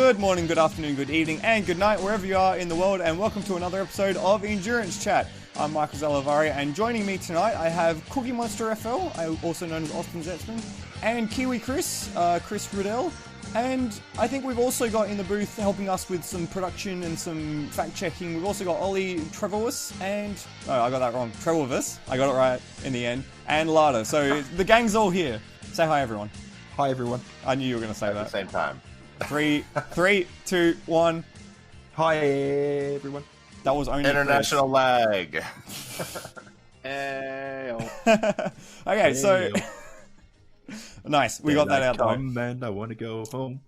Good morning, good afternoon, good evening, and good night, wherever you are in the world, and welcome to another episode of Endurance Chat. I'm Michael Zalavari, and joining me tonight, I have Cookie Monster FL, also known as Austin Zetzman, and Kiwi Chris, Chris Riddell, and I think we've also got in the booth helping us with some production and some fact-checking. We've also got Ollie Trevorvis and... Oh, I got that wrong. Trevorvis. I got it right in the end. And Lada. So the gang's all here. Say hi, everyone. Hi, everyone. I knew you were going to say that. At the same time. Three, 2, 1. Hi, everyone. That was only International lag. Okay, so... Nice, we got that out though. And I want to go home.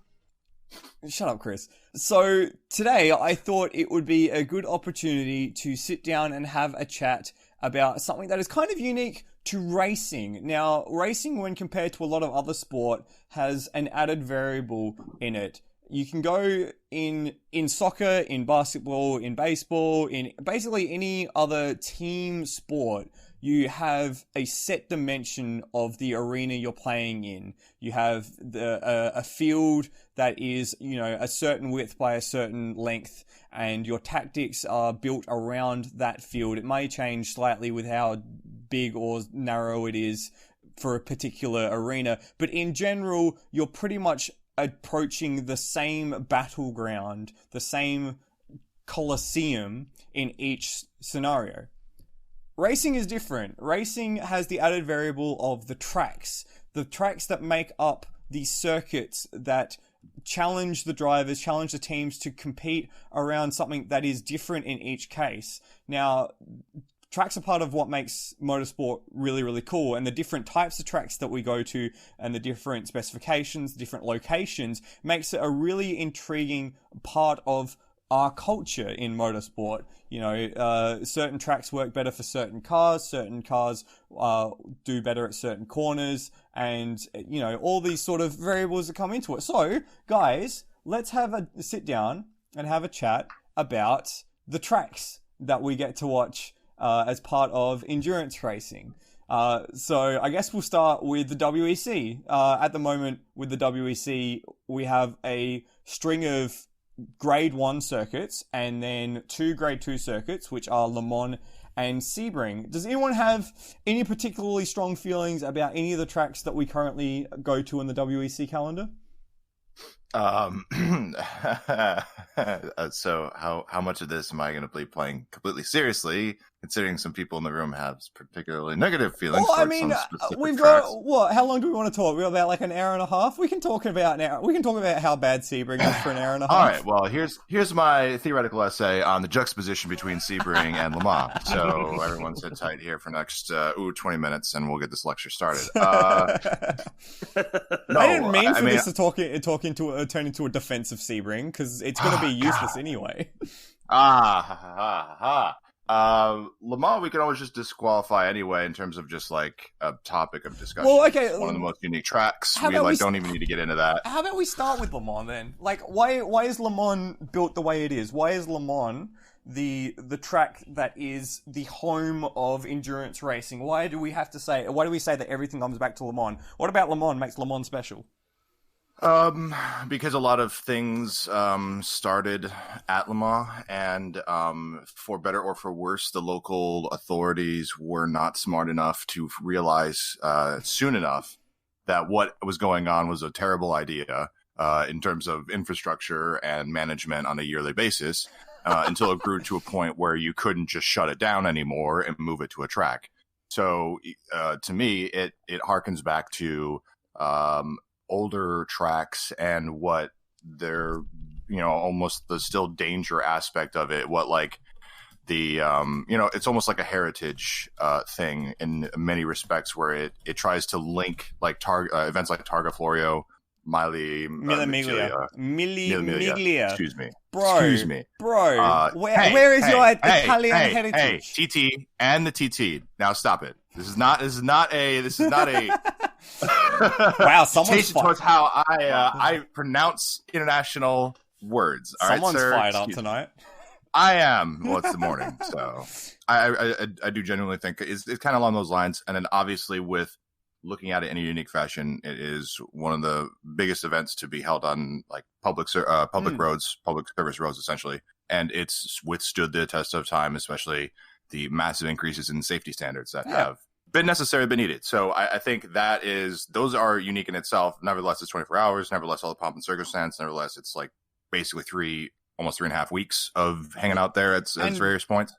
Shut up, Chris. So today I thought it would be a good opportunity to sit down and have a chat about something that is kind of unique to racing. Now, racing, when compared to a lot of other sport, has an added variable in it. You can go in soccer, in basketball, in baseball, in basically any other team sport. You have a set dimension of the arena you're playing in. You have a field that is, a certain width by a certain length, and your tactics are built around that field. It may change slightly with how big or narrow it is for a particular arena, but in general, you're pretty much approaching the same battleground, the same coliseum in each scenario. Racing is different. Racing has the added variable of the tracks that make up the circuits that challenge the drivers, challenge the teams to compete around something that is different in each case. Now, tracks are part of what makes motorsport really, really cool, and the different types of tracks that we go to and the different specifications, the different locations makes it a really intriguing part of our culture in motorsport. Certain tracks work better for certain cars do better at certain corners, and, all these sort of variables that come into it. So, guys, let's have a sit down and have a chat about the tracks that we get to watch as part of endurance racing. So I guess we'll start with the WEC. At the moment, with the WEC, we have a string of Grade 1 circuits and then 2 Grade 2 circuits, which are Le Mans and Sebring. Does anyone have any particularly strong feelings about any of the tracks that we currently go to in the WEC calendar? So how much of this am I going to be playing completely seriously, considering some people in the room have particularly negative feelings? Well, I mean, we've got what? How long do we want to talk? We're about like an hour and a half. We can talk about how bad Sebring is for an hour and a half. All right. Well, here's my theoretical essay on the juxtaposition between Sebring and Le Mans. So everyone sit tight here for next 20 minutes, and we'll get this lecture started. I didn't mean for this to turn into a defense of Sebring, because it's going to be useless anyway. Le Mans, we can always just disqualify anyway in terms of just like a topic of discussion. Well, okay. It's one of the most unique tracks. We don't even need to get into that. How about we start with Le Mans then? Like, why is Le Mans built the way it is? Why is Le Mans the track that is the home of endurance racing? Why do we say that everything comes back to Le Mans? What about Le Mans makes Le Mans special? Because a lot of things started at Le Mans, and for better or for worse, the local authorities were not smart enough to realize soon enough that what was going on was a terrible idea in terms of infrastructure and management on a yearly basis, until it grew to a point where you couldn't just shut it down anymore and move it to a track. So to me, it harkens back to older tracks and what they're, almost the still danger aspect of it. What like the, it's almost like a heritage thing in many respects, where it tries to link like events like Targa Florio, Mille Miglia. Excuse me, bro. Where is your Italian heritage? TT and the TT. Now stop it. This is not a. Wow, someone's towards how I pronounce international words. All someone's right, sir? fired up tonight. I am. Well, it's the morning, so I do genuinely think it's kind of along those lines. And then obviously with looking at it in a unique fashion, it is one of the biggest events to be held on like public roads, public service roads, essentially. And it's withstood the test of time, especially the massive increases in safety standards that have been necessary, been needed. So I think those are unique in itself. Nevertheless, it's 24 hours. Nevertheless, all the pomp and circumstance. Nevertheless, it's like basically almost 3.5 weeks of hanging out there at various points.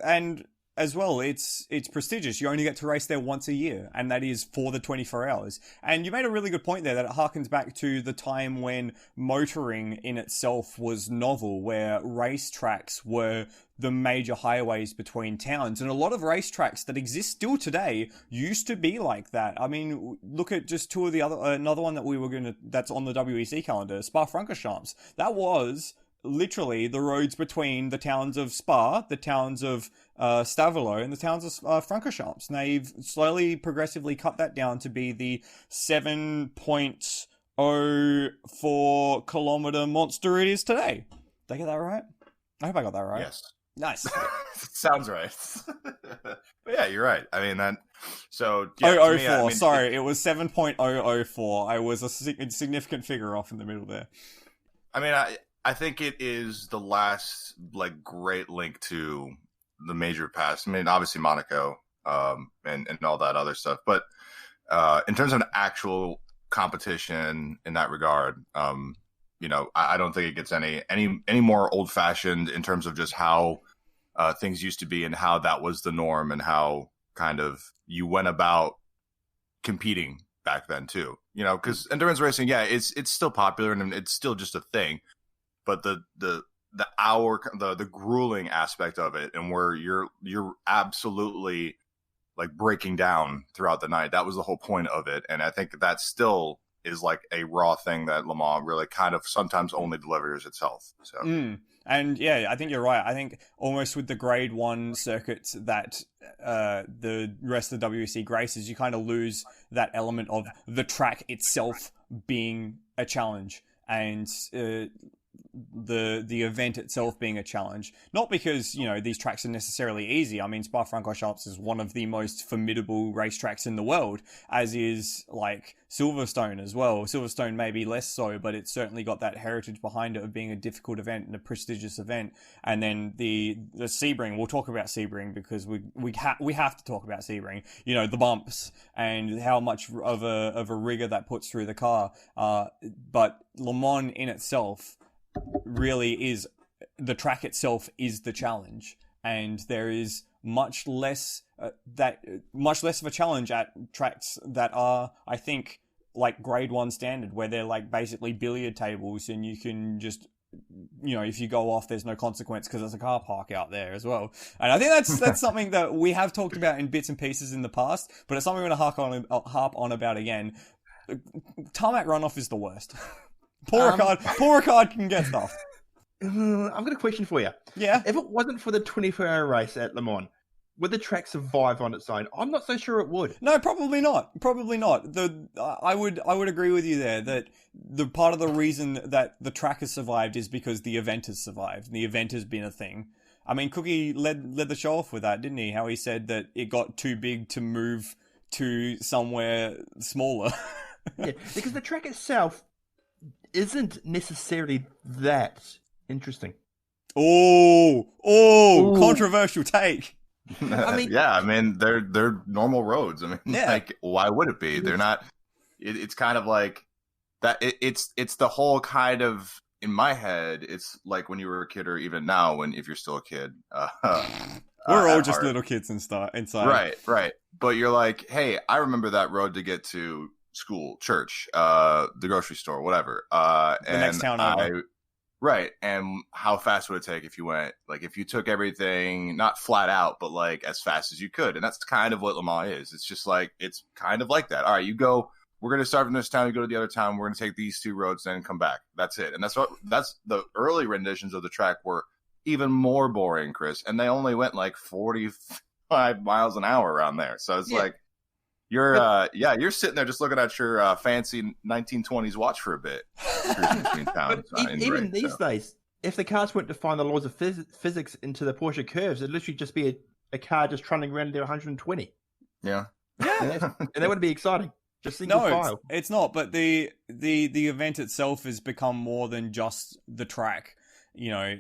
And as well, it's prestigious. You only get to race there once a year, and that is for the 24 hours. And you made a really good point there that it harkens back to the time when motoring in itself was novel, where racetracks were the major highways between towns. And a lot of racetracks that exist still today used to be like that. I mean, look at just two of the another one that that's on the WEC calendar, Spa-Francorchamps. That was literally the roads between the towns of Spa, the towns of Stavelot, and the towns of Francorchamps. And they've slowly, progressively cut that down to be the 7.04 kilometer monster it is today. Did I get that right? I hope I got that right. Yes. Nice. Sounds right. But yeah, you're right. I mean, that. So. Yeah, 004. Sorry, it was 7.004. I was a significant figure off in the middle there. I mean, I think it is the last like great link to the major past. I mean, obviously Monaco, and all that other stuff. But in terms of an actual competition in that regard, you know, I don't think it gets any more old fashioned in terms of just how things used to be and how that was the norm and how kind of you went about competing back then too. You know, because endurance racing, yeah, it's still popular and it's still just a thing. But the grueling aspect of it, and where you're absolutely like breaking down throughout the night, that was the whole point of it. And I think that still is like a raw thing that Le Mans really kind of sometimes only delivers itself. So. And yeah, I think you're right. I think almost with the grade 1 circuits that the rest of the WEC graces, you kind of lose that element of the track itself being a challenge, and the event itself being a challenge. Not because, you know, these tracks are necessarily easy. I mean, Spa-Francorchamps is one of the most formidable racetracks in the world, as is like Silverstone as well. Silverstone maybe less so, but it's certainly got that heritage behind it of being a difficult event and a prestigious event. And then the Sebring, we'll talk about Sebring because we have to talk about Sebring. You know, the bumps and how much of a rigor that puts through the car. But Le Mans in itself really is, the track itself is the challenge, and there is much less of a challenge at tracks that are, I think, like grade 1 standard, where they're like basically billiard tables, and you can just, you know, if you go off, there's no consequence because there's a car park out there as well. And I think that's something that we have talked about in bits and pieces in the past, but it's something we're going to harp on about again. Tarmac runoff is the worst. Poor Ricard can get stuff. I've got a question for you. Yeah. If it wasn't for the 24-hour race at Le Mans, would the track survive on its own? I'm not so sure it would. No, probably not. Probably not. I would agree with you there that the part of the reason that the track has survived is because the event has survived. The event has been a thing. I mean, Cookie led the show off with that, didn't he? How he said that it got too big to move to somewhere smaller. Yeah, because the track itself isn't necessarily that interesting. Oh, controversial take. I mean, yeah, I mean they're normal roads. I mean, like, why would it be? They're not. It's kind of like that. It's the whole kind of, in my head, it's like when you were a kid, or even now, if you're still a kid. We're all just little kids inside. Right. But you're like, hey, I remember that road to get to school, church, the grocery store, whatever. The next town over. Right. And how fast would it take if you went, like, if you took everything, not flat out, but like as fast as you could? And that's kind of what Le Mans is. It's just like, it's kind of like that. All right, you go, we're going to start from this town, you go to the other town, we're going to take these 2 roads, then come back. That's it. And that's the early renditions of the track were even more boring, Chris. And they only went like 45 miles an hour around there. So it's like, you're sitting there just looking at your fancy 1920s watch for a bit. Even these days, if the cars weren't define the laws of physics into the Porsche curves, it'd literally just be a car just trundling around at 120. Yeah. Yeah. And that would be exciting. Just single No, file. it's not. But the event itself has become more than just the track. You know,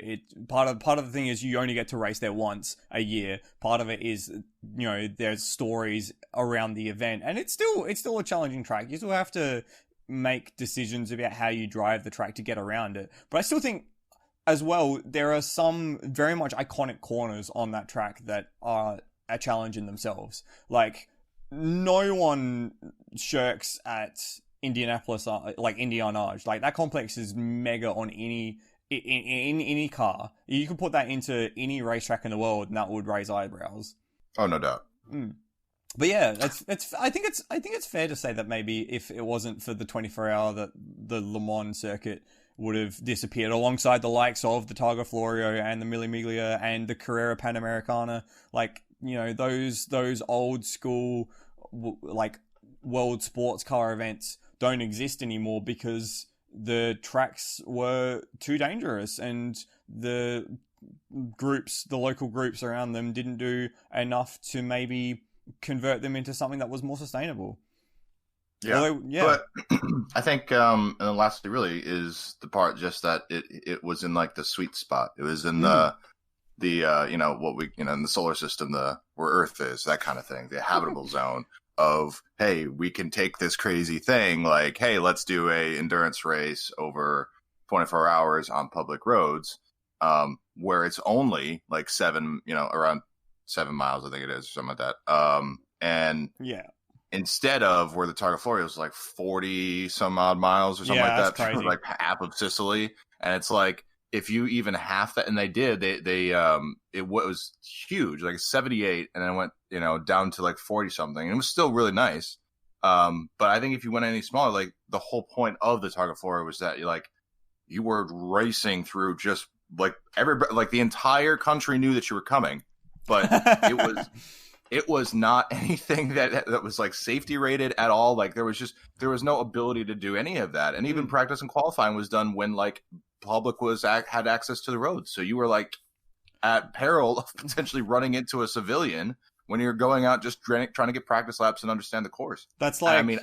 part of the thing is you only get to race there once a year. Part of it is, you know, there's stories around the event, and it's still a challenging track. You still have to make decisions about how you drive the track to get around it. But I still think, as well, there are some very much iconic corners on that track that are a challenge in themselves. Like, no one shirks at Indianapolis, like Indianage. Like, that complex is mega on in any car. You could put that into any racetrack in the world, and that would raise eyebrows. Oh, no doubt. But yeah, that's. I think it's fair to say that maybe if it wasn't for the 24-hour, that the Le Mans circuit would have disappeared alongside the likes of the Targa Florio and the Mille Miglia and the Carrera Panamericana. Like, you know, those old school like world sports car events don't exist anymore because the tracks were too dangerous and the local groups around them didn't do enough to maybe convert them into something that was more sustainable. Yeah. Although, yeah. But I think, and the last really is the part just that it was in like the sweet spot. It was in the you know, what we, you know, in the solar system, where Earth is, that kind of thing, the habitable zone of, hey, we can take this crazy thing, like, hey, let's do a endurance race over 24 hours on public roads, where it's only like around 7 miles, I think it is, or something like that. And yeah. Instead of where the Targa Florio is like 40 some odd miles or something like that, like half of Sicily. And it's like, if you even half that, and it was huge, like 78, and then it went, you know, down to like 40 something. And it was still really nice. But I think if you went any smaller, like the whole point of the Targa Florio was that you were racing through just like everybody, like the entire country knew that you were coming, but it was not anything that was like safety rated at all. Like there was no ability to do any of that. And even practice and qualifying was done when like public had access to the roads. So you were like at peril of potentially running into a civilian when you're going out just trying to get practice laps and understand the course. That's like, I mean,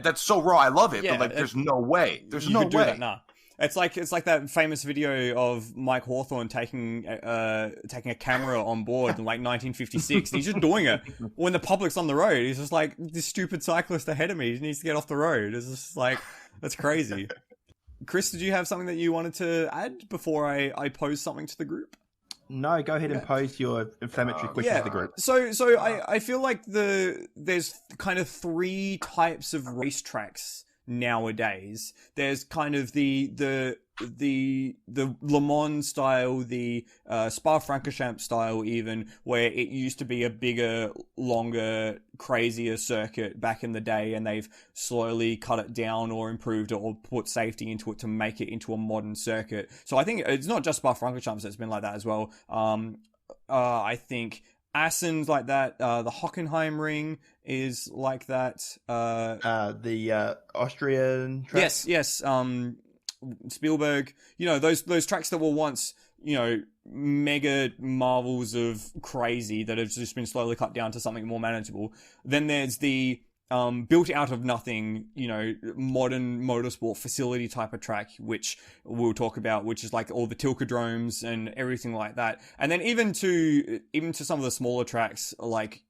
that's so raw. I love it, but like, there's no way. There's no way. Do that, nah. It's like that famous video of Mike Hawthorne taking a camera on board in like 1956. He's just doing it when the public's on the road. He's just like, this stupid cyclist ahead of me needs to get off the road. It's just like, that's crazy. Chris, did you have something that you wanted to add before I pose something to the group? No, go ahead and pose your inflammatory question to the group. So I feel like there's kind of three types of racetracks nowadays. There's kind of the Le Mans style, the Spa-Francorchamps style, even, where it used to be a bigger, longer, crazier circuit back in the day, and they've slowly cut it down or improved it or put safety into it to make it into a modern circuit. So I think it's not just Spa-Francorchamps that's been like that as well. I think Assen's like that. The Hockenheim Ring is like that. The Austrian track? Yes. Spielberg. You know, those tracks that were once, you know, mega marvels of crazy that have just been slowly cut down to something more manageable. Then there's the built out of nothing, you know, modern motorsport facility type of track, which we'll talk about, which is like all the Tilkedromes and everything like that. And then even to some of the smaller tracks, like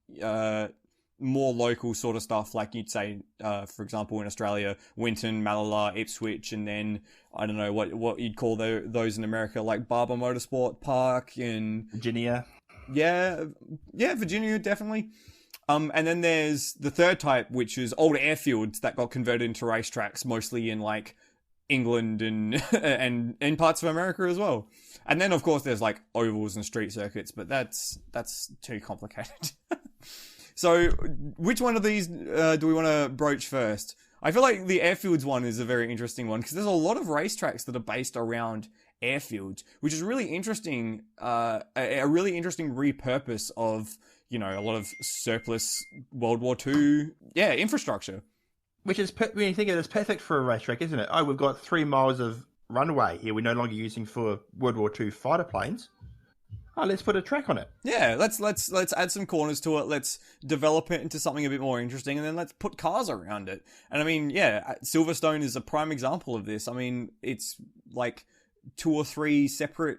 more local sort of stuff, like you'd say, for example, in Australia, Winton, Malala, Ipswich, and then I don't know what you'd call those in America, like Barber Motorsport Park in Virginia. Yeah, Virginia, definitely. And then there's the third type, which is old airfields that got converted into racetracks, mostly in like England and and in parts of America as well. And then of course there's like ovals and street circuits, but that's too complicated. So which one of these do we want to broach first? I feel like the airfields one is a very interesting one because there's a lot of racetracks that are based around airfields, which is really interesting. A really interesting repurpose of, you know, a lot of surplus World War II, infrastructure. Which is, when you think of it, it's perfect for a racetrack, isn't it? Oh, we've got 3 miles of runway here we're no longer using for World War II fighter planes. oh, let's put a track on it. Yeah, let's add some corners to it. Let's develop it into something a bit more interesting, and then let's put cars around it. And I mean, yeah, Silverstone is a prime example of this. I mean, it's like 2 or 3 separate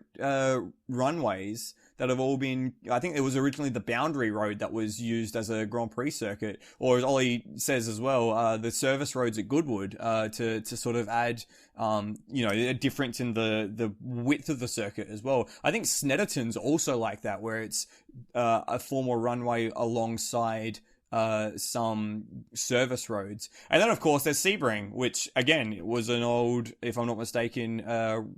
runways that have all been. I think it was originally the boundary road that was used as a Grand Prix circuit, or as Ollie says as well, the service roads at Goodwood to sort of add a difference in the width of the circuit as well. I think Snetterton's also like that, where it's a former runway alongside some service roads. And then, of course, there's Sebring, which, again, was an old, if I'm not mistaken,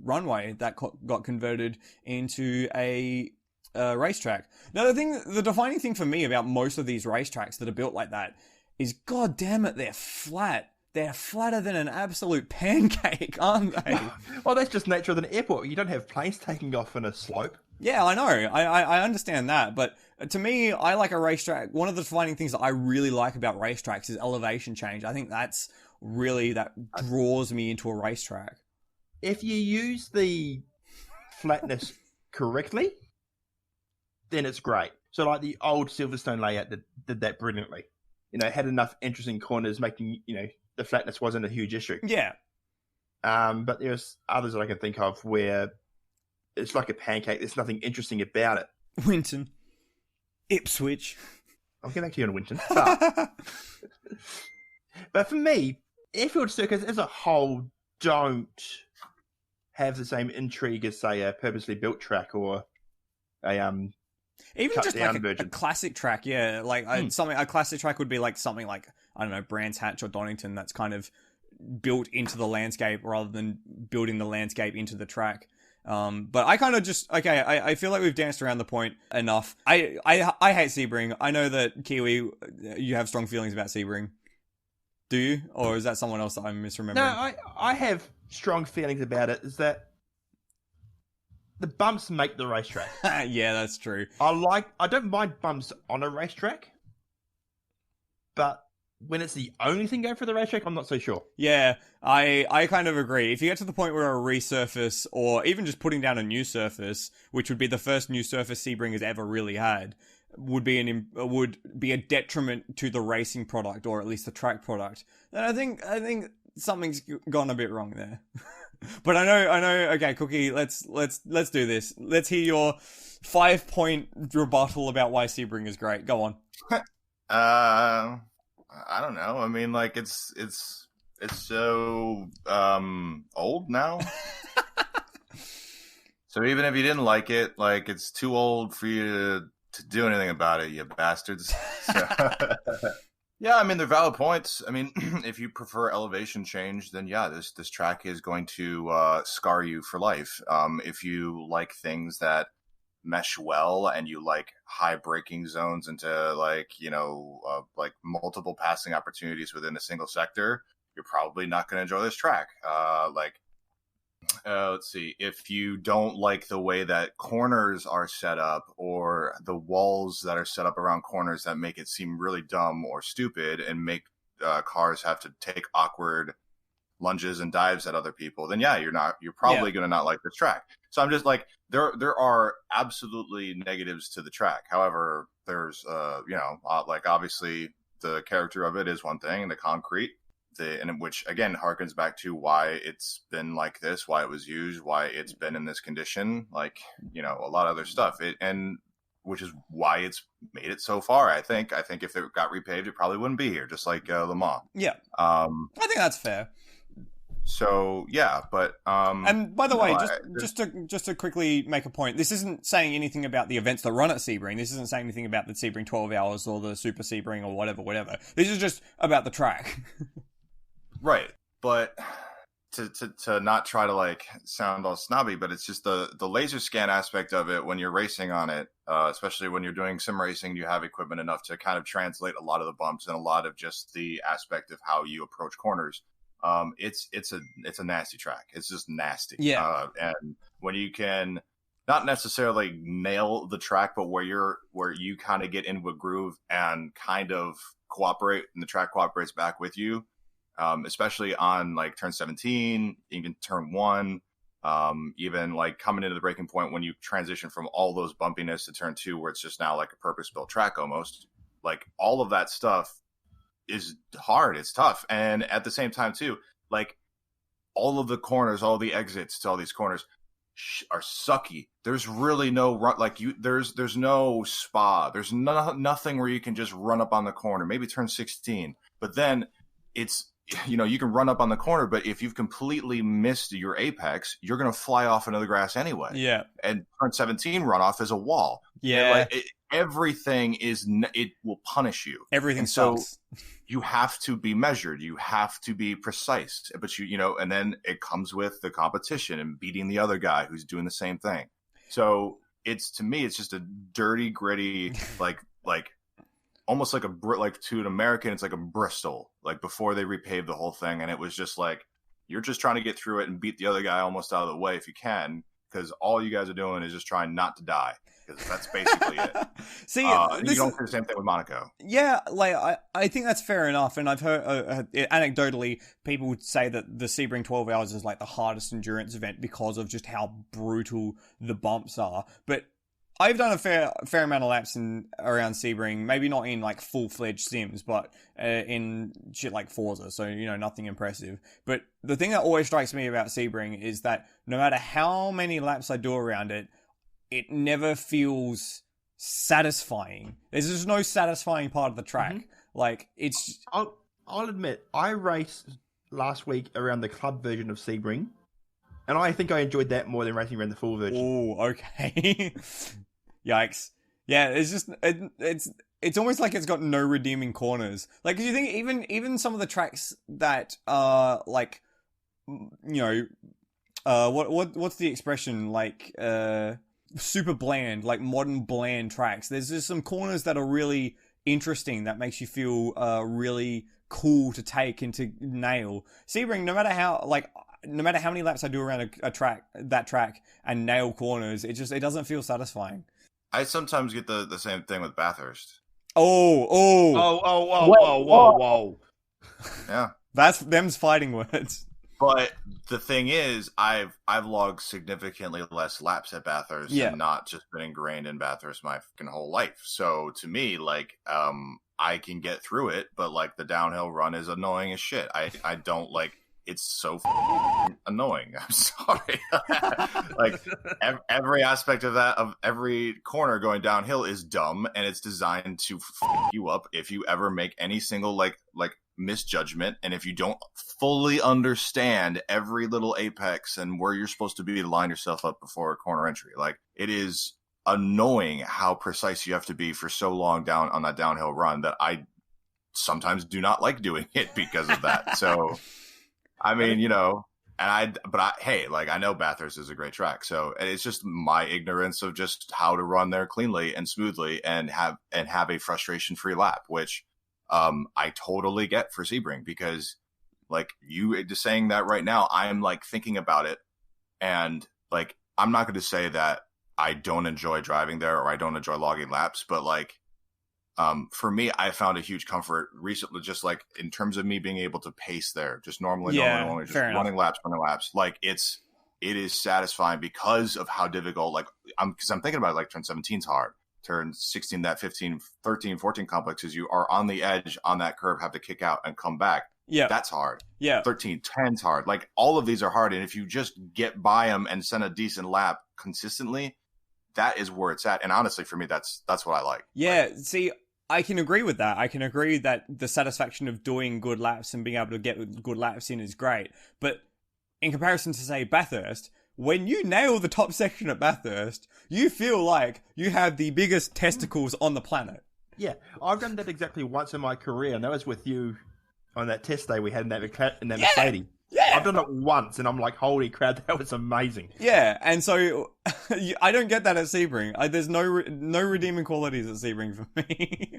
runway that got converted into a racetrack. Now, the defining thing for me about most of these racetracks that are built like that is, god damn it, they're flat. They're flatter than an absolute pancake, aren't they? Well, that's just nature of an airport. You don't have planes taking off in a slope. Yeah, I know. I understand that. But to me, I like a racetrack. One of the defining things that I really like about racetracks is elevation change. I think that's really, that draws me into a racetrack. If you use the flatness correctly, then it's great. So like the old Silverstone layout that did that brilliantly. Had enough interesting corners making, the flatness wasn't a huge issue. Yeah. But there's others that I can think of where it's like a pancake. There's nothing interesting about it. Winton. Ipswich. I'll get back to you on Winton. But for me, airfield circuits as a whole don't have the same intrigue as, say, a purposely built track or a even just like a version. classic track, yeah. Like a classic track would be like something like, I don't know, Brands Hatch or Donington, that's kind of built into the landscape rather than building the landscape into the track. But I kind of just, I feel like we've danced around the point enough. I hate Sebring. I know that, Kiwi, you have strong feelings about Sebring. Do you? Or is that someone else that I'm misremembering? No, I have strong feelings about it. Is that the bumps make the racetrack. Yeah, that's true. I don't mind bumps on a racetrack, but when it's the only thing going for the racetrack, I'm not so sure. Yeah, I kind of agree. If you get to the point where a resurface, or even just putting down a new surface, which would be the first new surface Sebring has ever really had, would be a detriment to the racing product, or at least the track product, then I think something's gone a bit wrong there. But I know. Okay, Cookie, let's do this. Let's hear your 5-point rebuttal about why Sebring is great. Go on. I don't know. I mean, like it's so old now. So even if you didn't like it, like it's too old for you to do anything about it, you bastards. So, yeah, I mean, they're valid points. I mean, if you prefer elevation change, then yeah, this track is going to scar you for life. If you like things that mesh well and you like high braking zones into like multiple passing opportunities within a single sector, you're probably not going to enjoy this track. Let's see. If you don't like the way that corners are set up, or the walls that are set up around corners that make it seem really dumb or stupid and make cars have to take awkward lunges and dives at other people, then yeah, you're probably going to not like this track. So I'm just like, there are absolutely negatives to the track. However, there's like obviously the character of it is one thing, and the concrete, and which again harkens back to why it's been like this, why it was used, why it's been in this condition, like a lot of other stuff. And which is why it's made it so far. I think if it got repaved, it probably wouldn't be here, just like Le Mans. Yeah, I think that's fair. So yeah, but and by the way, just to quickly make a point, this isn't saying anything about the events that run at Sebring. This isn't saying anything about the Sebring 12 hours or the Super Sebring or whatever. This is just about the track. Right, but to not try to like sound all snobby, but it's just the laser scan aspect of it when you're racing on it, especially when you're doing sim racing, you have equipment enough to kind of translate a lot of the bumps and a lot of just the aspect of how you approach corners. It's a nasty track. It's just nasty. Yeah. And when you can not necessarily nail the track, but where you kind of get into a groove and kind of cooperate, and the track cooperates back with you. Especially on like turn 17, even turn 1, Even like coming into the breaking point when you transition from all those bumpiness to turn 2, where it's just now like a purpose-built track almost. Like all of that stuff is hard. It's tough, and at the same time too, like all of the corners, all the exits to all these corners are sucky. There's really no run, like there's no spa. There's nothing where you can just run up on the corner. Maybe turn 16, but then it's, you know, you can run up on the corner, but if you've completely missed your apex, you're gonna fly off into the grass anyway. Yeah. And turn 17 runoff is a wall. Yeah. Everything is, it will punish you. Everything so sucks. You have to be measured. You have to be precise. But you know, and then it comes with the competition and beating the other guy who's doing the same thing. So it's, to me, it's just a dirty, gritty, like almost like like to an American, it's like a Bristol, like before they repaved the whole thing. And it was just like, you're just trying to get through it and beat the other guy almost out of the way if you can, because all you guys are doing is just trying not to die. Because that's basically it. See, you don't do the same thing with Monaco. Yeah, like I think that's fair enough, and I've heard anecdotally people would say that the Sebring 12 hours is like the hardest endurance event because of just how brutal the bumps are. But I've done a fair amount of laps around Sebring, maybe not in like full-fledged sims, but in shit like Forza, so you know, nothing impressive. But the thing that always strikes me about Sebring is that no matter how many laps I do around it, it never feels satisfying. There's just no satisfying part of the track. Mm-hmm. Like, it's... I'll admit, I raced last week around the club version of Sebring, and I think I enjoyed that more than racing around the full version. Oh, okay. Yikes. Yeah, it's just... It's almost like it's got no redeeming corners. Like, 'cause you think even some of the tracks that are, like, you know... what's the expression? Like, super bland, like modern bland tracks. There's just some corners that are really interesting that makes you feel really cool to take and to nail. Sebring, no matter how many laps I do around that track and nail corners, it doesn't feel satisfying. I sometimes get the same thing with Bathurst. Whoa. Yeah. That's them's fighting words. But the thing is, I've logged significantly less laps at Bathurst and not just been ingrained in Bathurst my fucking whole life. So to me, like, I can get through it, but like the downhill run is annoying as shit. I don't like, it's so annoying. I'm sorry. Like every aspect of that, of every corner going downhill is dumb, and it's designed to you up if you ever make any single like misjudgment, and if you don't fully understand every little apex and where you're supposed to be to line yourself up before a corner entry. Like, it is annoying how precise you have to be for so long down on that downhill run that I sometimes do not like doing it because of that. So I mean, you know, hey, like, I know Bathurst is a great track, so it's just my ignorance of just how to run there cleanly and smoothly and have a frustration-free lap, which I totally get for Sebring, because like you just saying that right now, I'm like thinking about it, and like, I'm not going to say that I don't enjoy driving there or I don't enjoy logging laps, but like, for me, I found a huge comfort recently, just like in terms of me being able to pace there, just normally just running laps. Like, it is satisfying because of how difficult, like, because I'm thinking about it, like turn 17's hard. Turn 16, that 15, 13, 14 complexes, you are on the edge on that curve, have to kick out and come back. Yeah. That's hard. Yeah. 13, 10's hard. Like, all of these are hard. And if you just get by them and send a decent lap consistently, that is where it's at. And honestly, for me, that's what I like. Yeah. See, I can agree with that. I can agree that the satisfaction of doing good laps and being able to get good laps in is great. But in comparison to, say, Bathurst, when you nail the top section at Bathurst, you feel like you have the biggest testicles on the planet. Yeah, I've done that exactly once in my career, and that was with you on that test day we had in that Mercedes. Yeah. I've done it once, and I'm like, holy crap, that was amazing. Yeah, and so I don't get that at Sebring. There's no redeeming qualities at Sebring for me.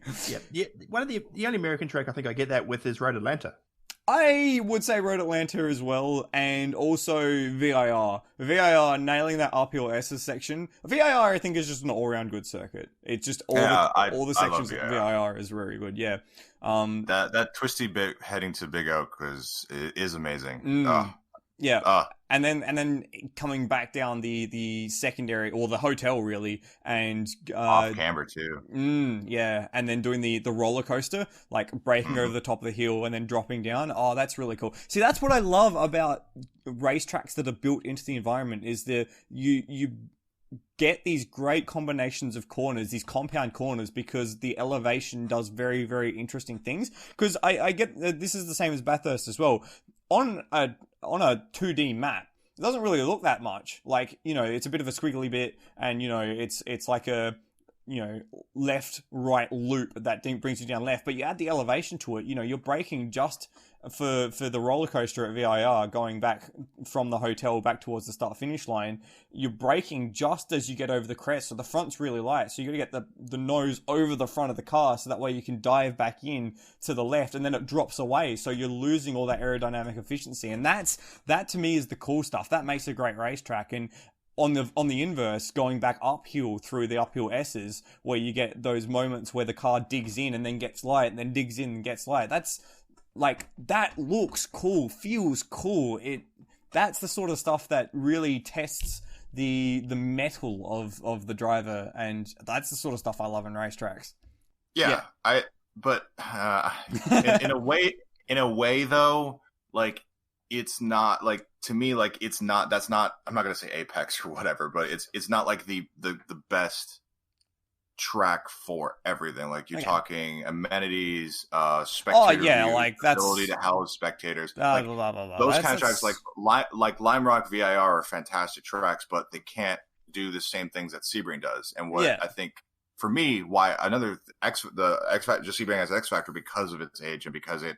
Yeah. One of the only American track I think I get that with is Road Atlanta. I would say Road Atlanta as well, and also VIR. VIR nailing that uphill S's section. VIR, I think, is just an all-round good circuit. It's just all the sections of VIR is very good. Yeah. That twisty bit heading to Big Oak is amazing. Yeah. then coming back down the secondary or the hotel really, and Off camber too. Yeah, and then doing the roller coaster, like breaking over the top of the hill and then dropping down. Oh, that's really cool. See, that's what I love about racetracks that are built into the environment, is you get these great combinations of corners, these compound corners, because the elevation does very, very interesting things. Because I get this is the same as Bathurst as well. On a 2D map, it doesn't really look that much. Like, you know, it's a bit of a squiggly bit, and, you know, it's like a, you know, left right loop that brings you down left, but you add the elevation to it, you know, you're braking just for the roller coaster at VIR, going back from the hotel back towards the start finish line. You're braking just as you get over the crest, so the front's really light, so you got to get the nose over the front of the car, so that way you can dive back in to the left, and then it drops away, so you're losing all that aerodynamic efficiency. And that to me is the cool stuff that makes a great racetrack. And on the inverse, going back uphill through the uphill S's, where you get those moments where the car digs in and then gets light, and then digs in and gets light. That's like, that looks cool, feels cool. That's the sort of stuff that really tests the mettle of the driver, and that's the sort of stuff I love in racetracks. Yeah. But in a way though, like, it's not like, to me, like, it's not, that's not, I'm not going to say Apex or whatever, but it's not like the best track for everything. Like, you're talking amenities, spectator view, like, that's ability to house spectators. Blah, like, blah, blah, blah. Those kind of tracks, like Lime Rock VIR are fantastic tracks, but they can't do the same things that Sebring does. And what I think, for me, why the X Factor, just Sebring has X Factor, because of its age, and because it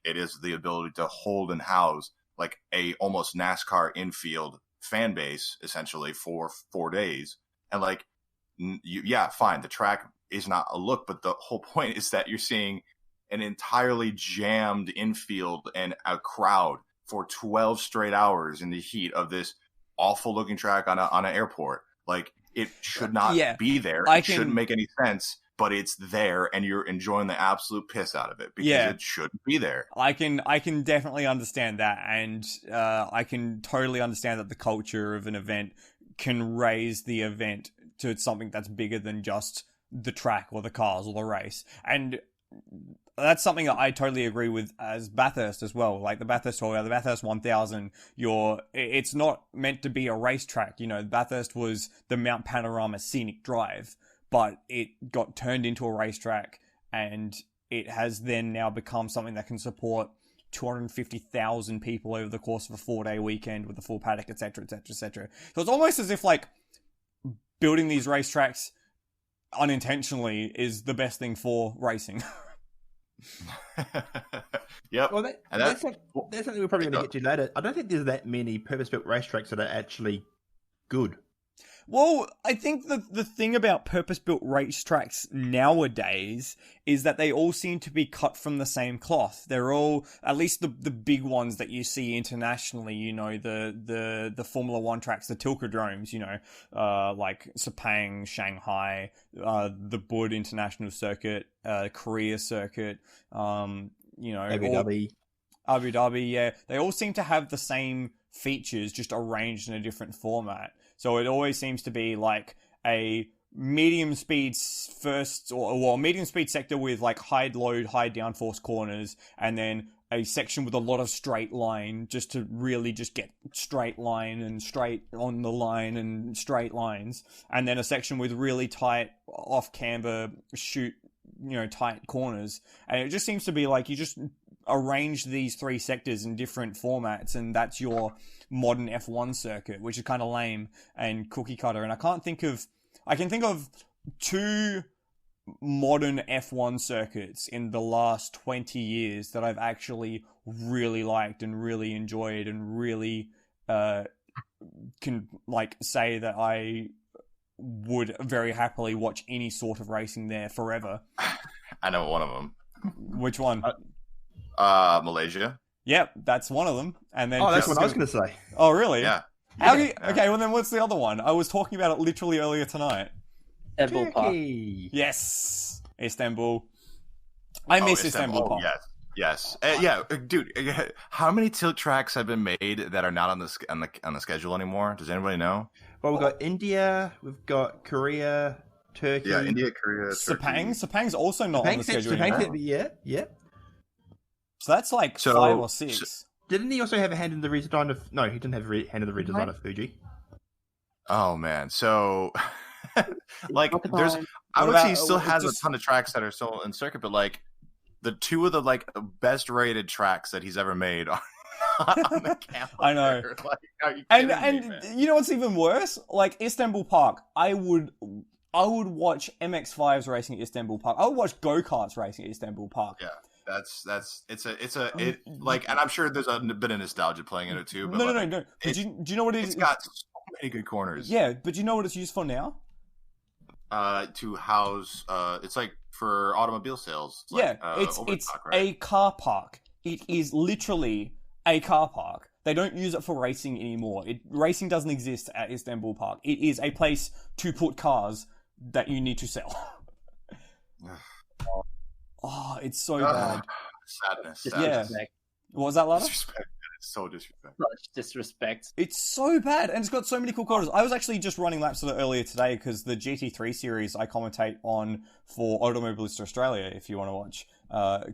is the ability to hold and house like a almost NASCAR infield fan base, essentially, for 4 days. And like, fine, the track is not a look, but the whole point is that you're seeing an entirely jammed infield and a crowd for 12 straight hours in the heat of this awful looking track on an airport. Like, it should not be there. It shouldn't make any sense, but it's there, and you're enjoying the absolute piss out of it, because it shouldn't be there. I can definitely understand that, and I can totally understand that the culture of an event can raise the event to something that's bigger than just the track or the cars or the race. And that's something that I totally agree with as Bathurst as well. Like the Bathurst 1000, it's not meant to be a racetrack. You know, Bathurst was the Mount Panorama Scenic Drive, but it got turned into a racetrack, and it has then now become something that can support 250,000 people over the course of a 4-day weekend with a full paddock, etc., etc., etc. So it's almost as if, like, building these racetracks unintentionally is the best thing for racing. Yep. Well, that's something we're probably going to get to later. I don't think there's that many purpose-built racetracks that are actually good. Well, I think the thing about purpose-built racetracks nowadays is that they all seem to be cut from the same cloth. They're all, at least the big ones that you see internationally, you know, the Formula One tracks, the Tilkedromes, you know, like Sepang, Shanghai, the Bud International Circuit, Korea Circuit, you know, Abu Dhabi, yeah. They all seem to have the same features, just arranged in a different format. So it always seems to be like a medium speed medium speed sector with like high load, high downforce corners, and then a section with a lot of straight line, just to really just get straight line and straight on the line and straight lines. And then a section with really tight off camber tight corners. And it just seems to be like you just arrange these three sectors in different formats, and that's your modern F1 circuit, which is kind of lame and cookie cutter. And I can think of two modern F1 circuits in the last 20 years that I've actually really liked and really enjoyed, and really can like say that I would very happily watch any sort of racing there forever. I know one of them. Which one? Malaysia. Yep, that's one of them. And then that's what I was going to say. Oh, really? Yeah. Okay, well then what's the other one? I was talking about it literally earlier tonight. Istanbul Park. Yes, Istanbul. I miss Istanbul Park. Yes. Yes. Dude. How many tilt tracks have been made that are not on the schedule anymore? Does anybody know? Well, we've got India, we've got Korea, Turkey. Yeah, India, Korea, Sepang. Turkey. Sepang's also not on the schedule anymore. Yeah. So that's like 5 or 6. Didn't he also have a hand in the redesign of... No, he didn't have a hand in the redesign of Fuji. Oh, man. So, like, there's... I would say he still has a ton of tracks that are still in circuit, but, like, the 2 of the, like, best rated tracks that he's ever made are not on the calendar. I know. Like, are you And kidding me, man? you know what's even worse? Like, Istanbul Park. I would watch MX-5s racing at Istanbul Park. I would watch go-karts racing at Istanbul Park. Yeah. Like, and I'm sure there's a bit of nostalgia playing in it too. But No. Do you know what it is? It's got so many good corners. Yeah, but do you know what it's used for now? To house, it's like for automobile sales. It's right? a car park. It is literally a car park. They don't use it for racing anymore. Racing doesn't exist at Istanbul Park. It is a place to put cars that you need to sell. Oh, it's so bad. Sadness. Yeah. What was that, Lada? Disrespect. It's so disrespect. Such disrespect. It's so bad, and it's got so many cool corners. I was actually just running laps of it earlier today because the GT3 series I commentate on for Automobilista Australia. If you want to watch,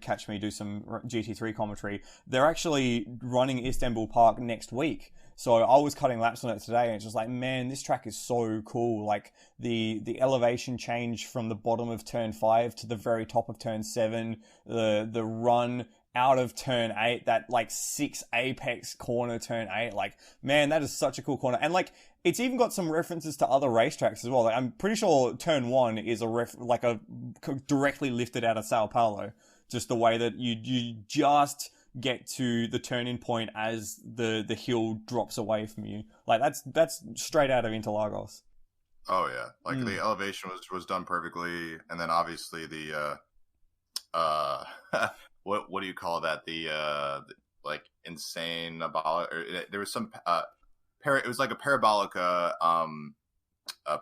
catch me do some GT3 commentary. They're actually running Istanbul Park next week. So I was cutting laps on it today, and it's just like, man, this track is so cool. Like the elevation change from the bottom of turn 5 to the very top of turn 7, the run out of turn 8, that like 6 apex corner turn 8, like, man, that is such a cool corner. And like, it's even got some references to other racetracks as well. Like, I'm pretty sure turn 1 is a directly lifted out of Sao Paulo. Just the way that you just get to the turning point as the hill drops away from you. Like, that's straight out of Interlagos. Oh yeah, like the elevation was done perfectly, and then obviously the what do you call that? The like insane there was some it was like a parabolica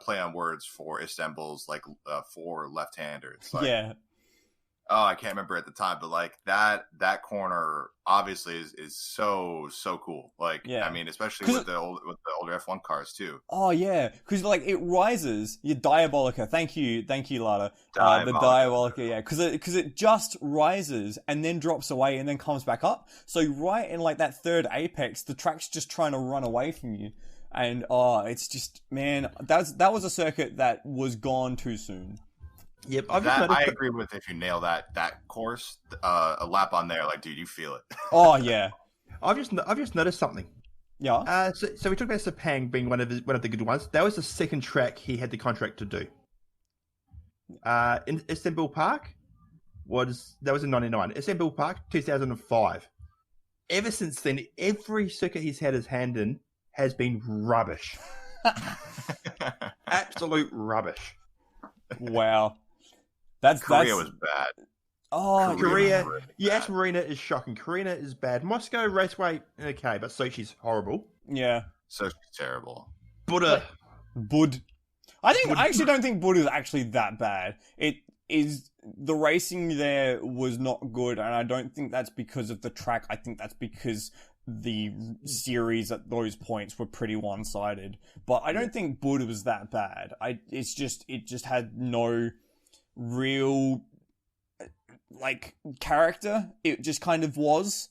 play on words for Istanbul's like for left-handers. Like, yeah. Oh, I can't remember at the time, but like that corner obviously is so cool. Like, yeah. I mean, especially with the older F1 cars too. Oh yeah, because like it rises. Your Diabolica, thank you, Lada. Diabolica. The Diabolica, yeah, because it just rises and then drops away and then comes back up. So right in like that third apex, the track's just trying to run away from you, and it's just, man, that was a circuit that was gone too soon. Yep, I agree with if you nail that course, a lap on there, like, dude, you feel it. Oh yeah, I've just noticed something. Yeah. So we talked about Sepang being one of the good ones. That was the second track he had the contract to do. In Istanbul Park was in '99. Istanbul Park 2005. Ever since then, every circuit he's had his hand in has been rubbish. Absolute rubbish. Wow. Korea was bad. Oh, Korea. Yes, Marina is shocking. Korea is bad. Moscow Raceway, okay, but Sochi's horrible. Yeah. Sochi's terrible. Bud. I actually don't think Bud is actually that bad. It is, the racing there was not good, and I don't think that's because of the track. I think that's because the series at those points were pretty one-sided. But I don't think Bud was that bad. It just had no real like character. It just kind of was.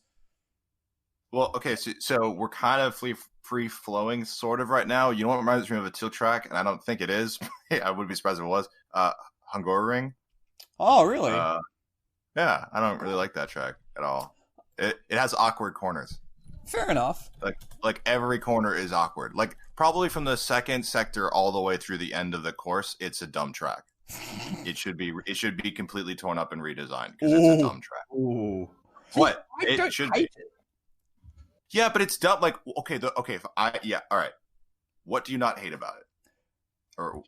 Well, okay, so we're kind of free flowing sort of right now. You know what reminds me of a tilt track, and I don't think it is. I would be surprised if it was. Hungaroring. Oh, really? Yeah, I don't really like that track at all. It has awkward corners. Fair enough. Like every corner is awkward. Like probably from the second sector all the way through the end of the course, it's a dumb track. It should be completely torn up and redesigned because it's a dumb track. Ooh. What? I don't hate it. Yeah, but it's dumb. Like all right. What do you not hate about it? Or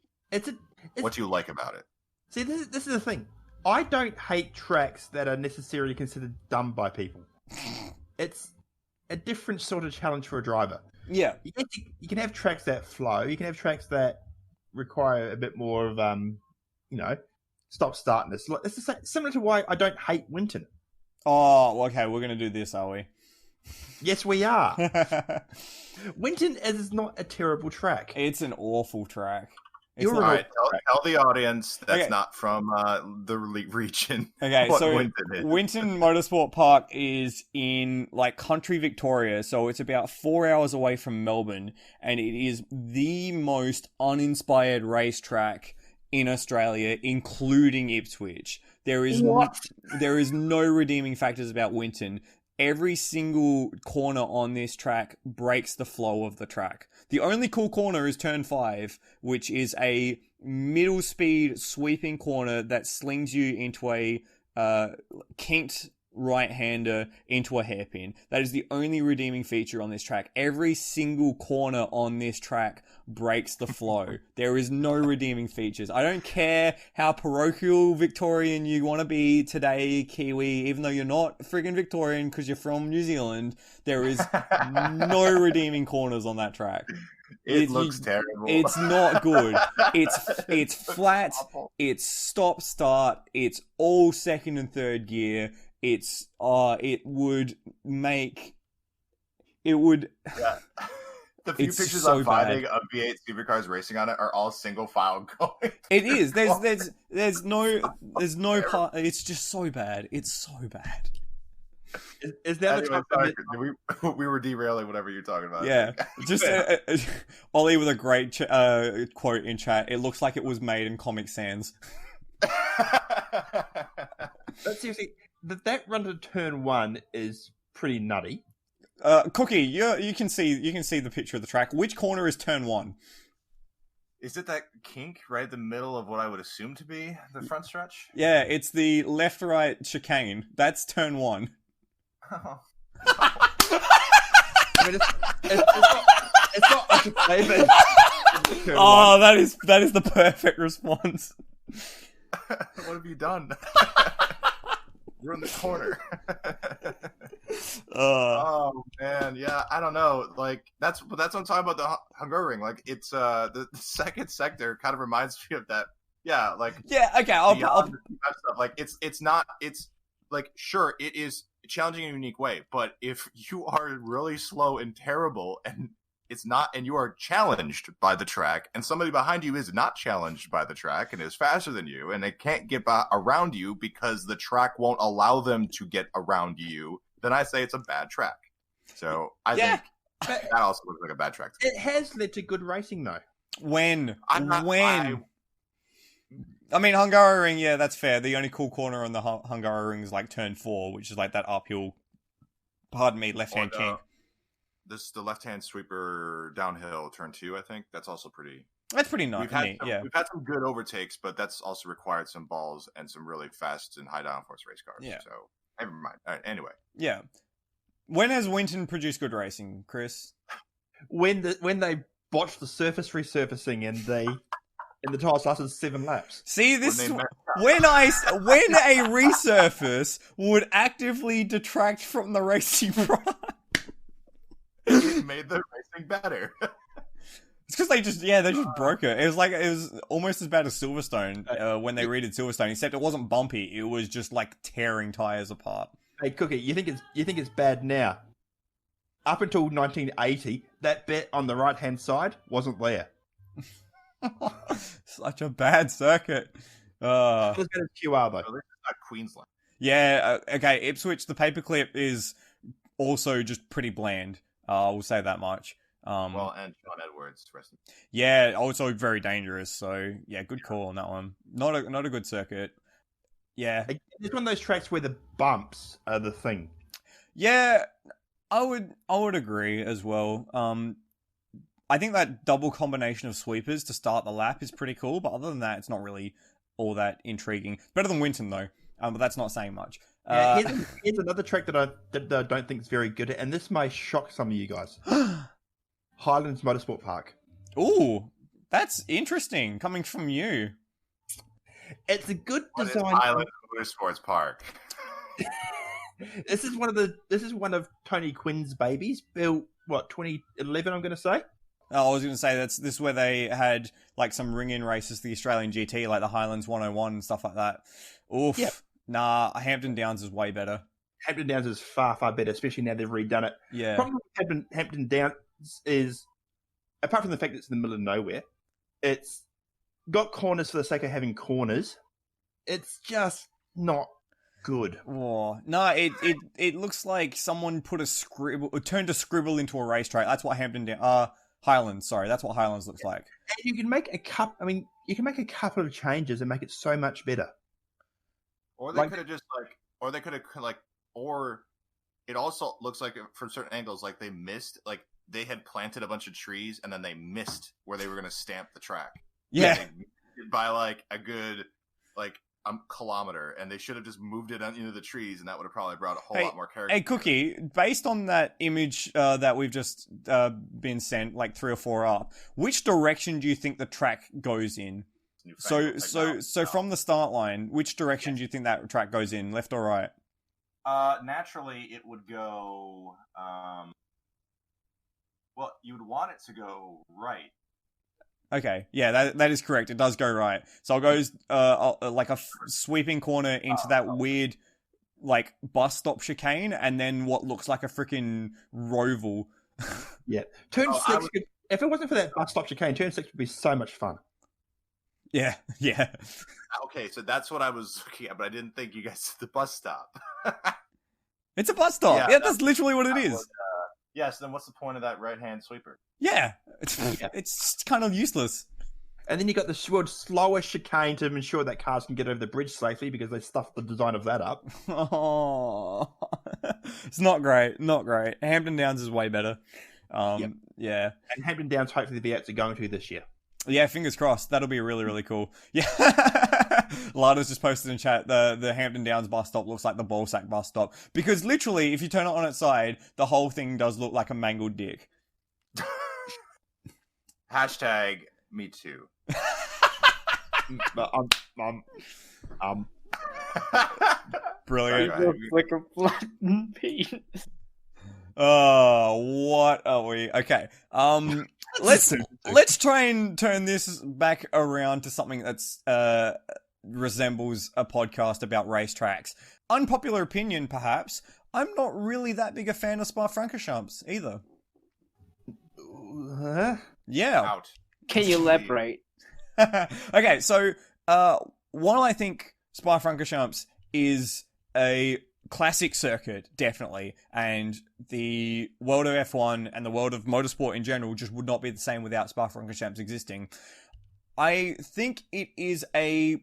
what do you like about it? See, this is the thing. I don't hate tracks that are necessarily considered dumb by people. It's a different sort of challenge for a driver. Yeah. You can have tracks that flow. You can have tracks that require a bit more of, stop-startness. It's similar to why I don't hate Winton. Oh, okay, we're going to do this, are we? Yes, we are. Winton is not a terrible track. It's an awful track. You're All right. right, tell the audience that's Okay. not from the region. Okay, what so Winton is. Winton Motorsport Park is in like country Victoria, so it's about 4 hours away from Melbourne, and it is the most uninspired racetrack in Australia, including Ipswich. There is no redeeming factors about Winton. Every single corner on this track breaks the flow of the track. The only cool corner is turn 5, which is a middle speed sweeping corner that slings you into a kinked right-hander into a hairpin. That is the only redeeming feature on this track. Every single corner on this track breaks the flow. There is no redeeming features. I don't care how parochial Victorian you want to be today, Kiwi, even though you're not friggin' Victorian because you're from New Zealand, there is no redeeming corners on that track. It looks terrible. It's not good. It's flat. It's stop start. It's all second and third gear. It would. Yeah. The few It's pictures so I'm finding of V8 supercars racing on it are all single file going. It is. There's no part. It's just so bad. It's so bad. Is that Anyway, sorry, we were derailing whatever you're talking about. Yeah, just Ollie with a great quote in chat. It looks like it was made in Comic Sans. But seriously, that run to turn 1 is pretty nutty. Cookie, you can see the picture of the track. Which corner is turn 1? Is it that kink right in the middle of what I would assume to be the front stretch? Yeah, it's the left-right chicane. That's turn 1. Oh. I mean, it's not like a favorite. Oh, that is the perfect response. What have you done? We're in the corner. Oh man, yeah, I don't know. Like that's what I'm talking about. The Hungaroring, like it's the second sector kind of reminds me of that. Yeah, like yeah. Okay, I'll stuff. Like it's not. It's like sure it is challenging in a unique way, but if you are really slow and terrible and it's not, and you are challenged by the track, and somebody behind you is not challenged by the track and is faster than you, and they can't get around you because the track won't allow them to get around you, then I say it's a bad track. So I think that also looks like a bad track. It has led to good racing, though. When? I mean, Hungaroring, yeah, that's fair. The only cool corner on the Hungaroring is like turn 4, which is like that uphill, pardon me, left-hand kink. This is the left-hand sweeper downhill turn 2, I think. That's also pretty... That's pretty nice. We've had some good overtakes, but that's also required some balls and some really fast and high downforce race cars. Yeah. So, never mind. All right, anyway. Yeah. When has Winton produced good racing, Chris? When they botched the surface resurfacing and the tires lasted 7 laps. See, this is when a resurface would actively detract from the racing product. It made the racing better. It's because they just broke it. It was almost as bad as Silverstone when they redid Silverstone, except it wasn't bumpy. It was just like tearing tires apart. Hey, Cookie, you think it's bad now? Up until 1980, that bit on the right-hand side wasn't there. Such a bad circuit. It was better than QR, though. At least it's not Queensland. Yeah, okay, Ipswich, the paperclip is also just pretty bland. We'll say that much. Well, and John Edwards, rest in peace. Yeah, also very dangerous. So yeah, good call on that one. Not a good circuit. Yeah, It's one of those tracks where the bumps are the thing. yeah, I would agree as well. I think that double combination of sweepers to start the lap is pretty cool, but other than that, it's not really all that intriguing. Better than Winton though, but that's not saying much. Here's another track that I don't think is very good, and this may shock some of you guys. Highlands Motorsport Park. Ooh, that's interesting coming from you. It's a good design. Highlands Motorsports Park. This is one of Tony Quinn's babies, built 2011. I'm going to say. Oh, I was going to say this is where they had like some ring-in races, the Australian GT, like the Highlands 101 and stuff like that. Oof. Yep. Nah, Hampton Downs is way better. Hampton Downs is far, far better, especially now they've redone it. Yeah. Problem with Hampton Downs is, apart from the fact that it's in the middle of nowhere, it's got corners for the sake of having corners. It's just not good. Oh, no, it looks like someone put turned a scribble into a racetrack. That's what Highlands, sorry, that's what Highlands looks like. And you can make you can make a couple of changes and make it so much better. Or they could have just or it also looks like from certain angles, like they missed, like they had planted a bunch of trees and then they missed where they were going to stamp the track. Yeah. By like a good, kilometer, and they should have just moved it into the trees, and that would have probably brought a whole lot more character. Hey, Cookie, based on that image that we've just been sent, like 3 or 4 up, which direction do you think the track goes in? So from the start line, which direction do you think that track goes in, left or right? Naturally, it would go. Well, you would want it to go right. Okay, yeah, that is correct. It does go right. So it goes like a sweeping corner into that weird like bus stop chicane, and then what looks like a freaking roval. Yeah, turn 6. If it wasn't for that bus stop chicane, turn 6 would be so much fun. Yeah. Okay, so that's what I was looking at, but I didn't think you guys did the bus stop. It's a bus stop. Yeah, that's literally what it is. Yes, then what's the point of that right-hand sweeper? Yeah, it's kind of useless. And then you got the world's slowest chicane to ensure that cars can get over the bridge safely because they stuffed the design of that up. Oh, it's not great. Not great. Hampton Downs is way better. Yeah. And Hampton Downs hopefully the V8s are going to this year. Yeah, fingers crossed. That'll be really, really cool. Yeah. Lada's just posted in chat, the Hampton Downs bus stop looks like the Ballsack bus stop. Because literally, if you turn it on its side, the whole thing does look like a mangled dick. Hashtag me too. Brilliant. It looks like a flattened penis. Oh, what are we? Okay. Let's try and turn this back around to something that's resembles a podcast about racetracks. Unpopular opinion, perhaps. I'm not really that big a fan of Spa-Francorchamps either. Yeah. Out. Can you elaborate? Okay, so while I think Spa-Francorchamps is a classic circuit, definitely, and the world of F1 and the world of motorsport in general just would not be the same without Spa-Francorchamps existing, I think it is a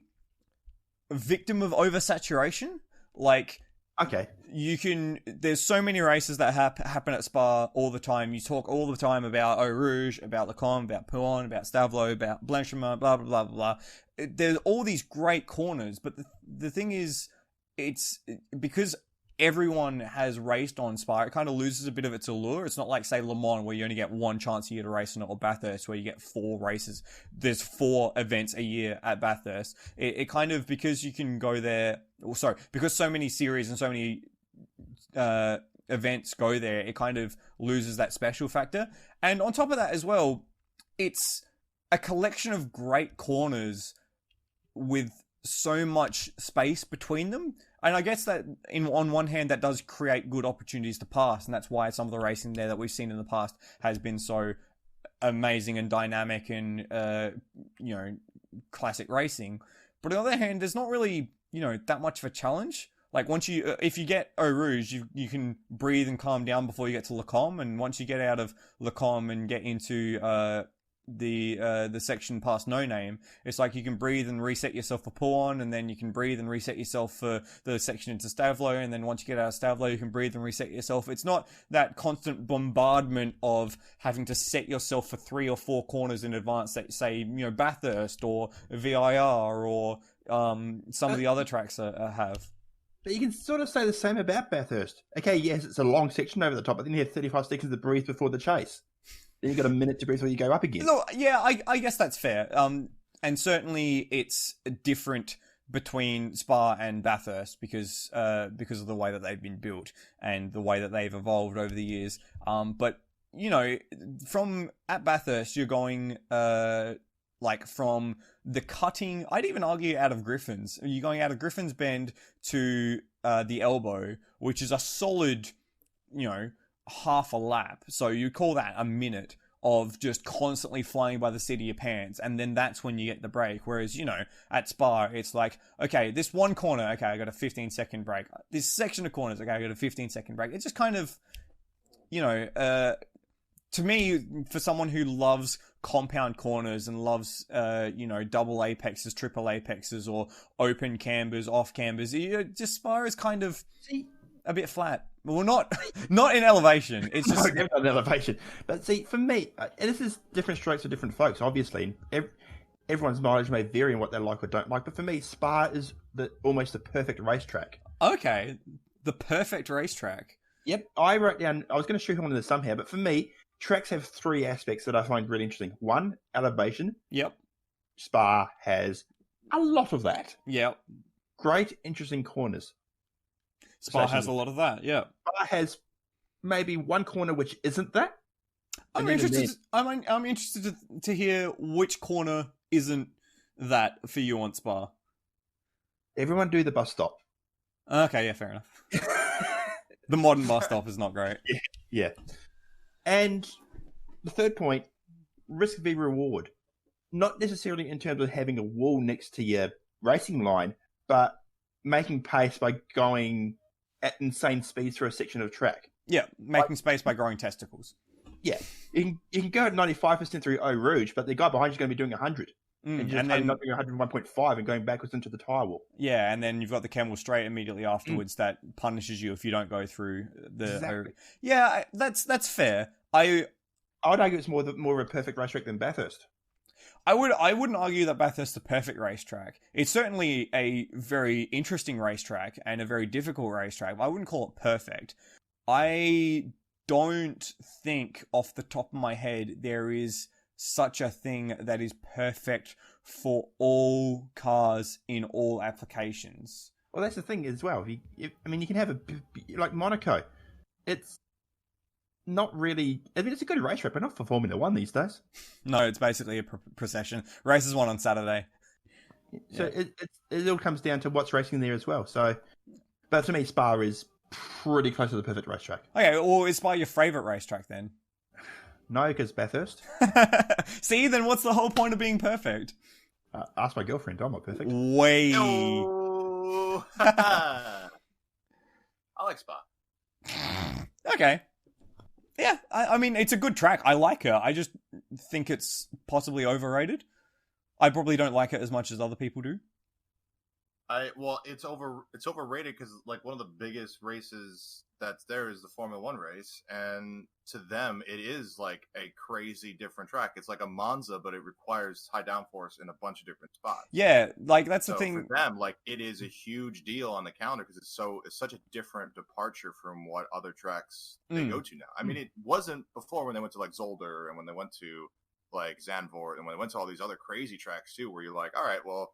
victim of oversaturation. Like, okay, there's so many races that happen at Spa all the time. You talk all the time about Eau Rouge, about Le Combe, about Pouin, about Stavelot, about Blanchiment, blah, blah, blah, blah. There's all these great corners, but the thing is, it's because everyone has raced on Spa, it kind of loses a bit of its allure. It's not like, say, Le Mans, where you only get one chance a year to race on it, or Bathurst, where you get 4 races. There's 4 events a year at Bathurst. It kind of, because you can go there, because so many series and so many events go there, it kind of loses that special factor. And on top of that as well, it's a collection of great corners with so much space between them, and I guess that on one hand that does create good opportunities to pass, and that's why some of the racing there that we've seen in the past has been so amazing and dynamic and classic racing. But on the other hand, there's not really that much of a challenge. Like, once if you get Eau Rouge, you can breathe and calm down before you get to Le Combe, and once you get out of Le Combe and get into the section past No Name, it's like you can breathe and reset yourself for Pouin, and then you can breathe and reset yourself for the section into Stavelot, and then once you get out of Stavelot, you can breathe and reset yourself. It's not that constant bombardment of having to set yourself for 3 or 4 corners in advance that, say, Bathurst or VIR or some of the other tracks have. But you can sort of say the same about Bathurst. Okay, yes, it's a long section over the top, but then you have 35 seconds to breathe before the chase. Then you've got a minute to breathe before you go up again. Look, yeah, I guess that's fair. And certainly it's different between Spa and Bathurst because of the way that they've been built and the way that they've evolved over the years. But from at Bathurst, you're going like from the cutting, I'd even argue out of Griffin's. You're going out of Griffin's Bend to the Elbow, which is a solid, half a lap. So you call that a minute of just constantly flying by the seat of your pants, and then that's when you get the break. Whereas, at Spa, it's like, okay, this one corner, okay, I got a 15-second break. This section of corners, okay, I got a 15-second break. It's just kind of, to me, for someone who loves compound corners and loves, double apexes, triple apexes, or open cambers, off cambers, just Spa is kind of a bit flat. Well, not in elevation. It's just not in elevation. But see, for me, and this is different strokes for different folks, obviously. Everyone's mileage may vary in what they like or don't like. But for me, Spa is almost the perfect racetrack. Okay, the perfect racetrack. Yep, I wrote down. I was going to shoot on this somehow, but for me, tracks have three aspects that I find really interesting. One, elevation. Yep. Spa has a lot of that. Yep. Great, interesting corners. Spa has a lot of that, yeah. Spa has maybe one corner which isn't that. I'm interested. I'm interested to hear which corner isn't that for you on Spa. Everyone do the bus stop. Okay, yeah, fair enough. The modern bus stop is not great. Yeah. And the third point, risk v reward. Not necessarily in terms of having a wall next to your racing line, but making pace by going at insane speeds through a section of track. Yeah, making space by growing testicles. Yeah. You can go at 95% through Eau Rouge, but the guy behind you is going to be doing 100. And then not doing 101.5 and going backwards into the tire wall. Yeah, and then you've got the Camel Straight immediately afterwards that punishes you if you don't go through the... Exactly. Yeah, that's fair. I would argue it's more of a perfect racetrack than Bathurst. I wouldn't argue that Bathurst's the perfect racetrack. It's certainly a very interesting racetrack and a very difficult racetrack, but I wouldn't call it perfect. I don't think off the top of my head there is such a thing that is perfect for all cars in all applications. Well, that's the thing as well. You can have like Monaco. It's not really... it's a good racetrack, but not for Formula 1 these days. No, it's basically a procession. Races one on Saturday. So yeah. It all comes down to what's racing there as well. So, but to me, Spa is pretty close to the perfect racetrack. Okay, or is Spa your favourite racetrack then? No, because Bathurst. See, then what's the whole point of being perfect? Ask my girlfriend. I'm not perfect. Way. No. I like Spa. Okay. Yeah, I mean, it's a good track. I like her. I just think it's possibly overrated. I probably don't like it as much as other people do. It's overrated because like one of the biggest races that's there is the Formula 1 race, and to them it is like a crazy different track. It's like a Monza, but it requires high downforce in a bunch of different spots. Yeah, like that's the thing. For them, like it is a huge deal on the calendar because it's such a different departure from what other tracks they go to now. I mean, it wasn't before when they went to like Zolder and when they went to like Zandvoort and when they went to all these other crazy tracks too, where you're like, all right, well,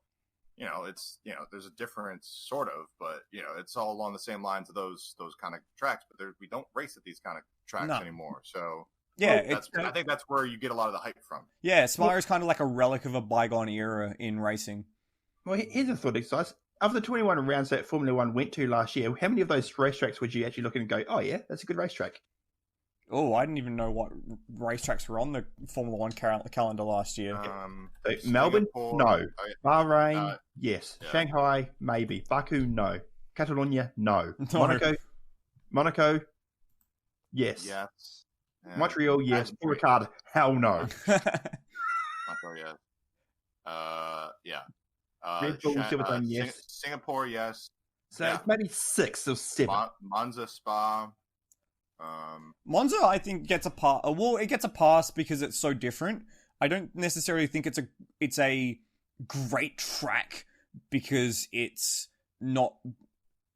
there's a difference sort of, but it's all along the same lines of those kind of tracks, but we don't race at these kind of tracks anymore. So yeah, I think that's where you get a lot of the hype from. Yeah, Spa is kind of like a relic of a bygone era in racing. Well, here's a thought exercise. Of the 21 rounds that Formula 1 went to last year, how many of those racetracks would you actually look at and go, oh yeah, that's a good racetrack? Oh, I didn't even know what racetracks were on the Formula 1 calendar last year. So Melbourne, no. Bahrain, yes. Yeah. Shanghai, maybe. Baku, no. Catalonia, no. Monaco, yes. Yeah. Montreal, yes. Paul Ricard, hell no. Montreal, yeah. Red Bull, Silverstone, yes. Singapore, yes. So it's maybe 6 or 7. Monza, Spa. Monza, I think, gets a pass. Well, it gets a pass because it's so different. I don't necessarily think it's a great track because it's not.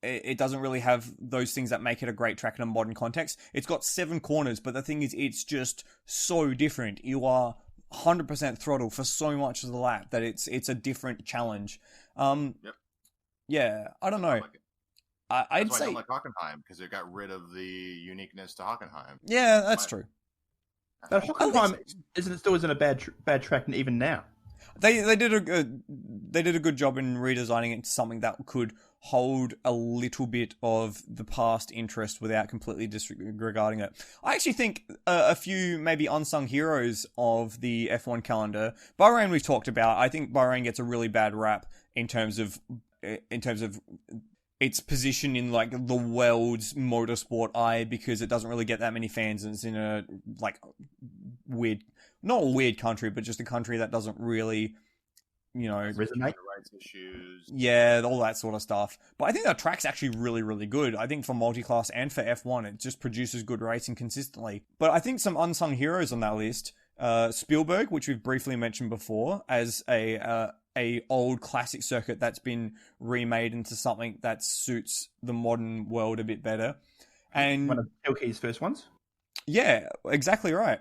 It doesn't really have those things that make it a great track in a modern context. It's got 7 corners, but the thing is, it's just so different. You are 100% throttle for so much of the lap that it's a different challenge. Yep. Yeah, I don't know. I like it. I'd That's why say I don't like Hockenheim, because it got rid of the uniqueness to Hockenheim. Yeah, that's true. But Hockenheim isn't a bad track even now. They did a good job in redesigning it to something that could hold a little bit of the past interest without completely disregarding it. I actually think a few maybe unsung heroes of the F1 calendar, Bahrain we've talked about. I think Bahrain gets a really bad rap in terms of its position in like the world's motorsport eye, because it doesn't really get that many fans, and it's in a like weird, not a weird country, but just a country that doesn't really, you know, Resonate. Rights issues. yeah, all that sort of stuff. But I think that track's actually really, really good. I think for multi-class and for F1, it just produces good racing consistently. But I think some unsung heroes on that list, Spielberg, which we've briefly mentioned before, as a old classic circuit that's been remade into something that suits the modern world a bit better. And one of Tilke's first ones. yeah, exactly right.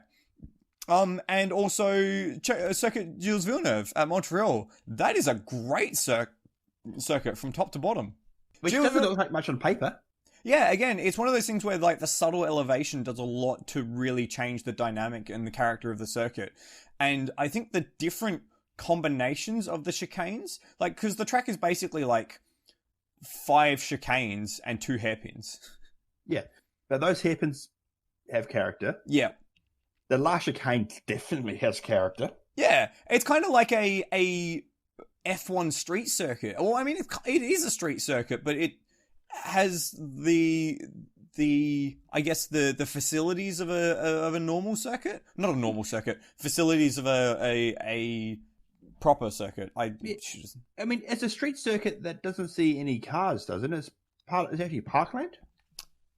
And also Circuit Gilles Villeneuve at Montreal. That is a great circuit from top to bottom. Which doesn't look like much on paper. Yeah, again, it's one of those things where like the subtle elevation does a lot to really change the dynamic and the character of the circuit. And I think the different combinations of the chicanes, like, because the track is basically like 5 chicanes and 2 hairpins. Yeah, but those hairpins have character. Yeah. The last chicane definitely has character. Yeah, it's kind of like a F1 street circuit. Well, I mean, it is a street circuit, but it has the I guess the facilities of a normal circuit, not a normal circuit, facilities of a proper circuit. I mean, it's a street circuit that doesn't see any cars, doesn't it? It's actually parkland.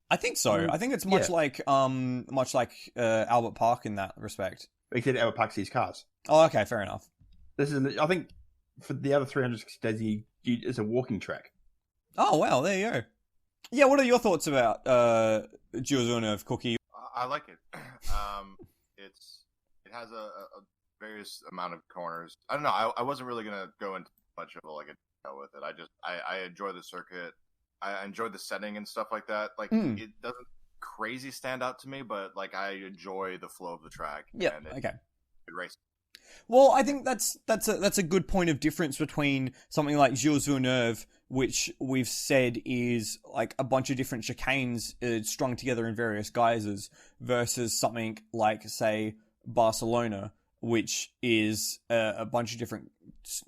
I think so. I think it's much like Albert Park in that respect. Except Albert Park sees cars. Oh, okay, fair enough. This is, I think, for the other 360 days, it's a walking track. Oh wow, there you go. Yeah, what are your thoughts about Gilles Villeneuve, Cookie? I like it. It has a various amount of corners. I don't know. I wasn't really gonna go into much of like a detail with it. I enjoy the circuit. I enjoy the setting and stuff like that. Like it doesn't crazy stand out to me, but like I enjoy the flow of the track. Yeah. Okay. Good race. Well, I think that's a good point of difference between something like Gilles Villeneuve, which we've said is like a bunch of different chicanes strung together in various guises, versus something like, say, Barcelona, which is a bunch of different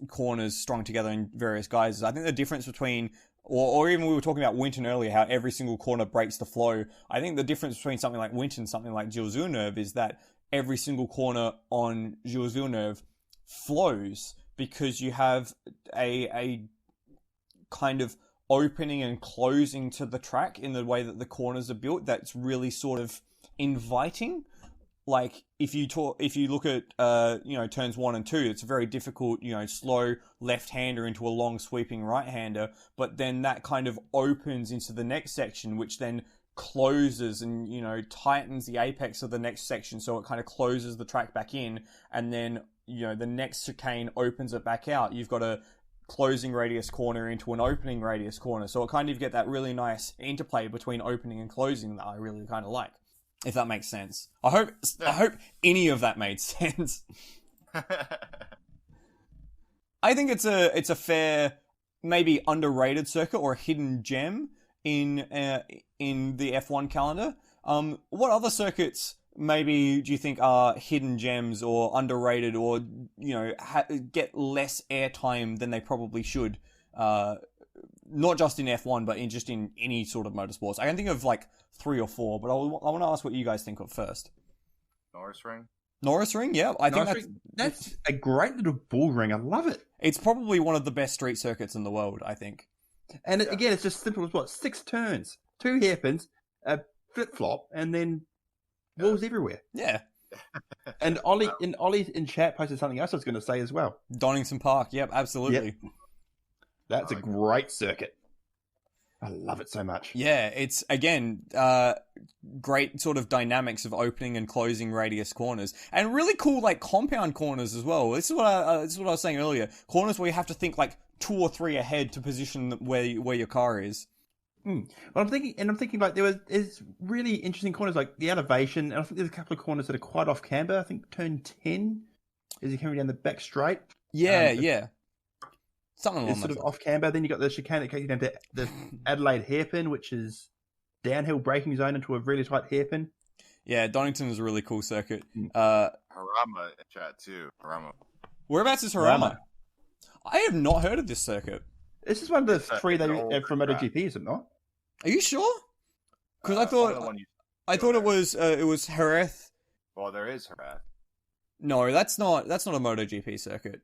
corners strung together in various guises. I think the difference between, or even we were talking about Winton earlier, how every single corner breaks the flow. I think the difference between something like Winton and something like Gilles Villeneuve is that every single corner on Gilles Villeneuve flows, because you have a kind of opening and closing to the track in the way that the corners are built that's really sort of inviting. Like if you look at turns 1 and 2, it's a very difficult, slow left-hander into a long sweeping right-hander, but then that kind of opens into the next section, which then closes and tightens the apex of the next section, so it kind of closes the track back in, and then the next chicane opens it back out. You've got a closing radius corner into an opening radius corner, so it kind of get that really nice interplay between opening and closing that I really kind of like. If that makes sense. I hope any of that made sense. I think it's a fair, maybe underrated circuit or a hidden gem in the F1 calendar. What other circuits maybe do you think are hidden gems or underrated, or get less airtime than they probably should? Not just in F1, but in any sort of motorsports. I can think of like 3 or 4, but I want to ask what you guys think of first. Norris Ring, yeah. I think that's a great little bull ring. I love it. It's probably one of the best street circuits in the world, I think. And again, it's just simple as 6 turns, 2 hairpins, a flip-flop, and then walls everywhere. Yeah. And Ollie in chat posted something else I was going to say as well. Donington Park, yep, absolutely. Yep. That's a great circuit. I love it so much. Yeah, it's, again, great sort of dynamics of opening and closing radius corners. And really cool, like, compound corners as well. This is what I was saying earlier. Corners where you have to think, like, 2 or 3 ahead to position where your car is. Well, I'm thinking like there's really interesting corners, like the elevation. And I think there's a couple of corners that are quite off camber. I think turn 10 is coming down the back straight. Yeah, So yeah. Something along it's sort those of lines. off camber. Then you got the chicane that takes you down to the Adelaide hairpin, which is downhill braking zone into a really tight hairpin. Yeah, Donington is a really cool circuit. Harama in chat too. Harama. Whereabouts is Harama. Harama? I have not heard of this circuit. This is one of the It's three an they older have from track. MotoGP, is it not? Are you sure? Because I One of the thought one you I thought it was Jerez. Well, there is Harad. No, that's not a MotoGP circuit.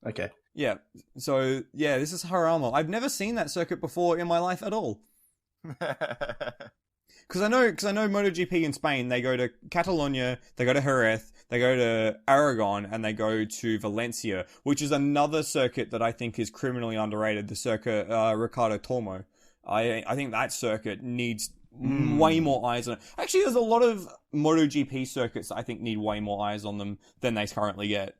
Okay. Yeah. So yeah, this is Harama. I've never seen that circuit before in my life at all. Because I know MotoGP in Spain, they go to Catalonia, they go to Jerez, they go to Aragon, and they go to Valencia, which is another circuit that I think is criminally underrated. The circuit Ricardo Tormo. I think that circuit needs way more eyes on it. Actually, there's a lot of MotoGP circuits that I think need way more eyes on them than they currently get.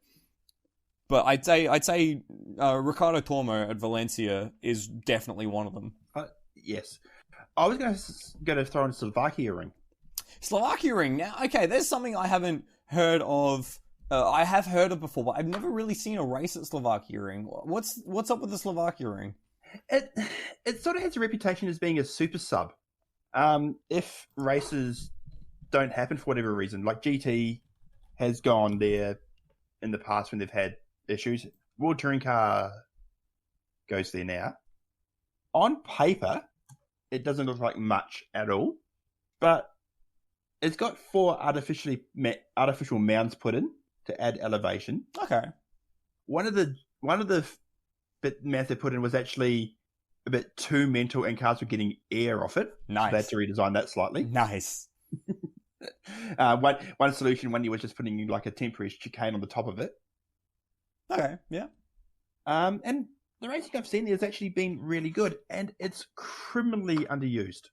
But I'd say Ricardo Tormo at Valencia is definitely one of them. Yes. I was going to throw in Slovakia ring. Slovakia ring. Now, okay, there's something I haven't heard of. I have heard of before, but I've never really seen a race at Slovakia ring. What's up with the Slovakia ring? It sort of has a reputation as being a super sub. If races don't happen for whatever reason, like GT has gone there in the past when they've had issues. World Touring Car goes there now. On paper, it doesn't look like much at all, but it's got 4 artificial mounds put in to add elevation. Okay. One of the mounds they put in was actually a bit too mental, and cars were getting air off it. Nice. So they had to redesign that slightly. Nice. One solution, one year was just putting like a temporary chicane on the top of it. Okay. Yeah. And the racing I've seen there has actually been really good, and it's criminally underused.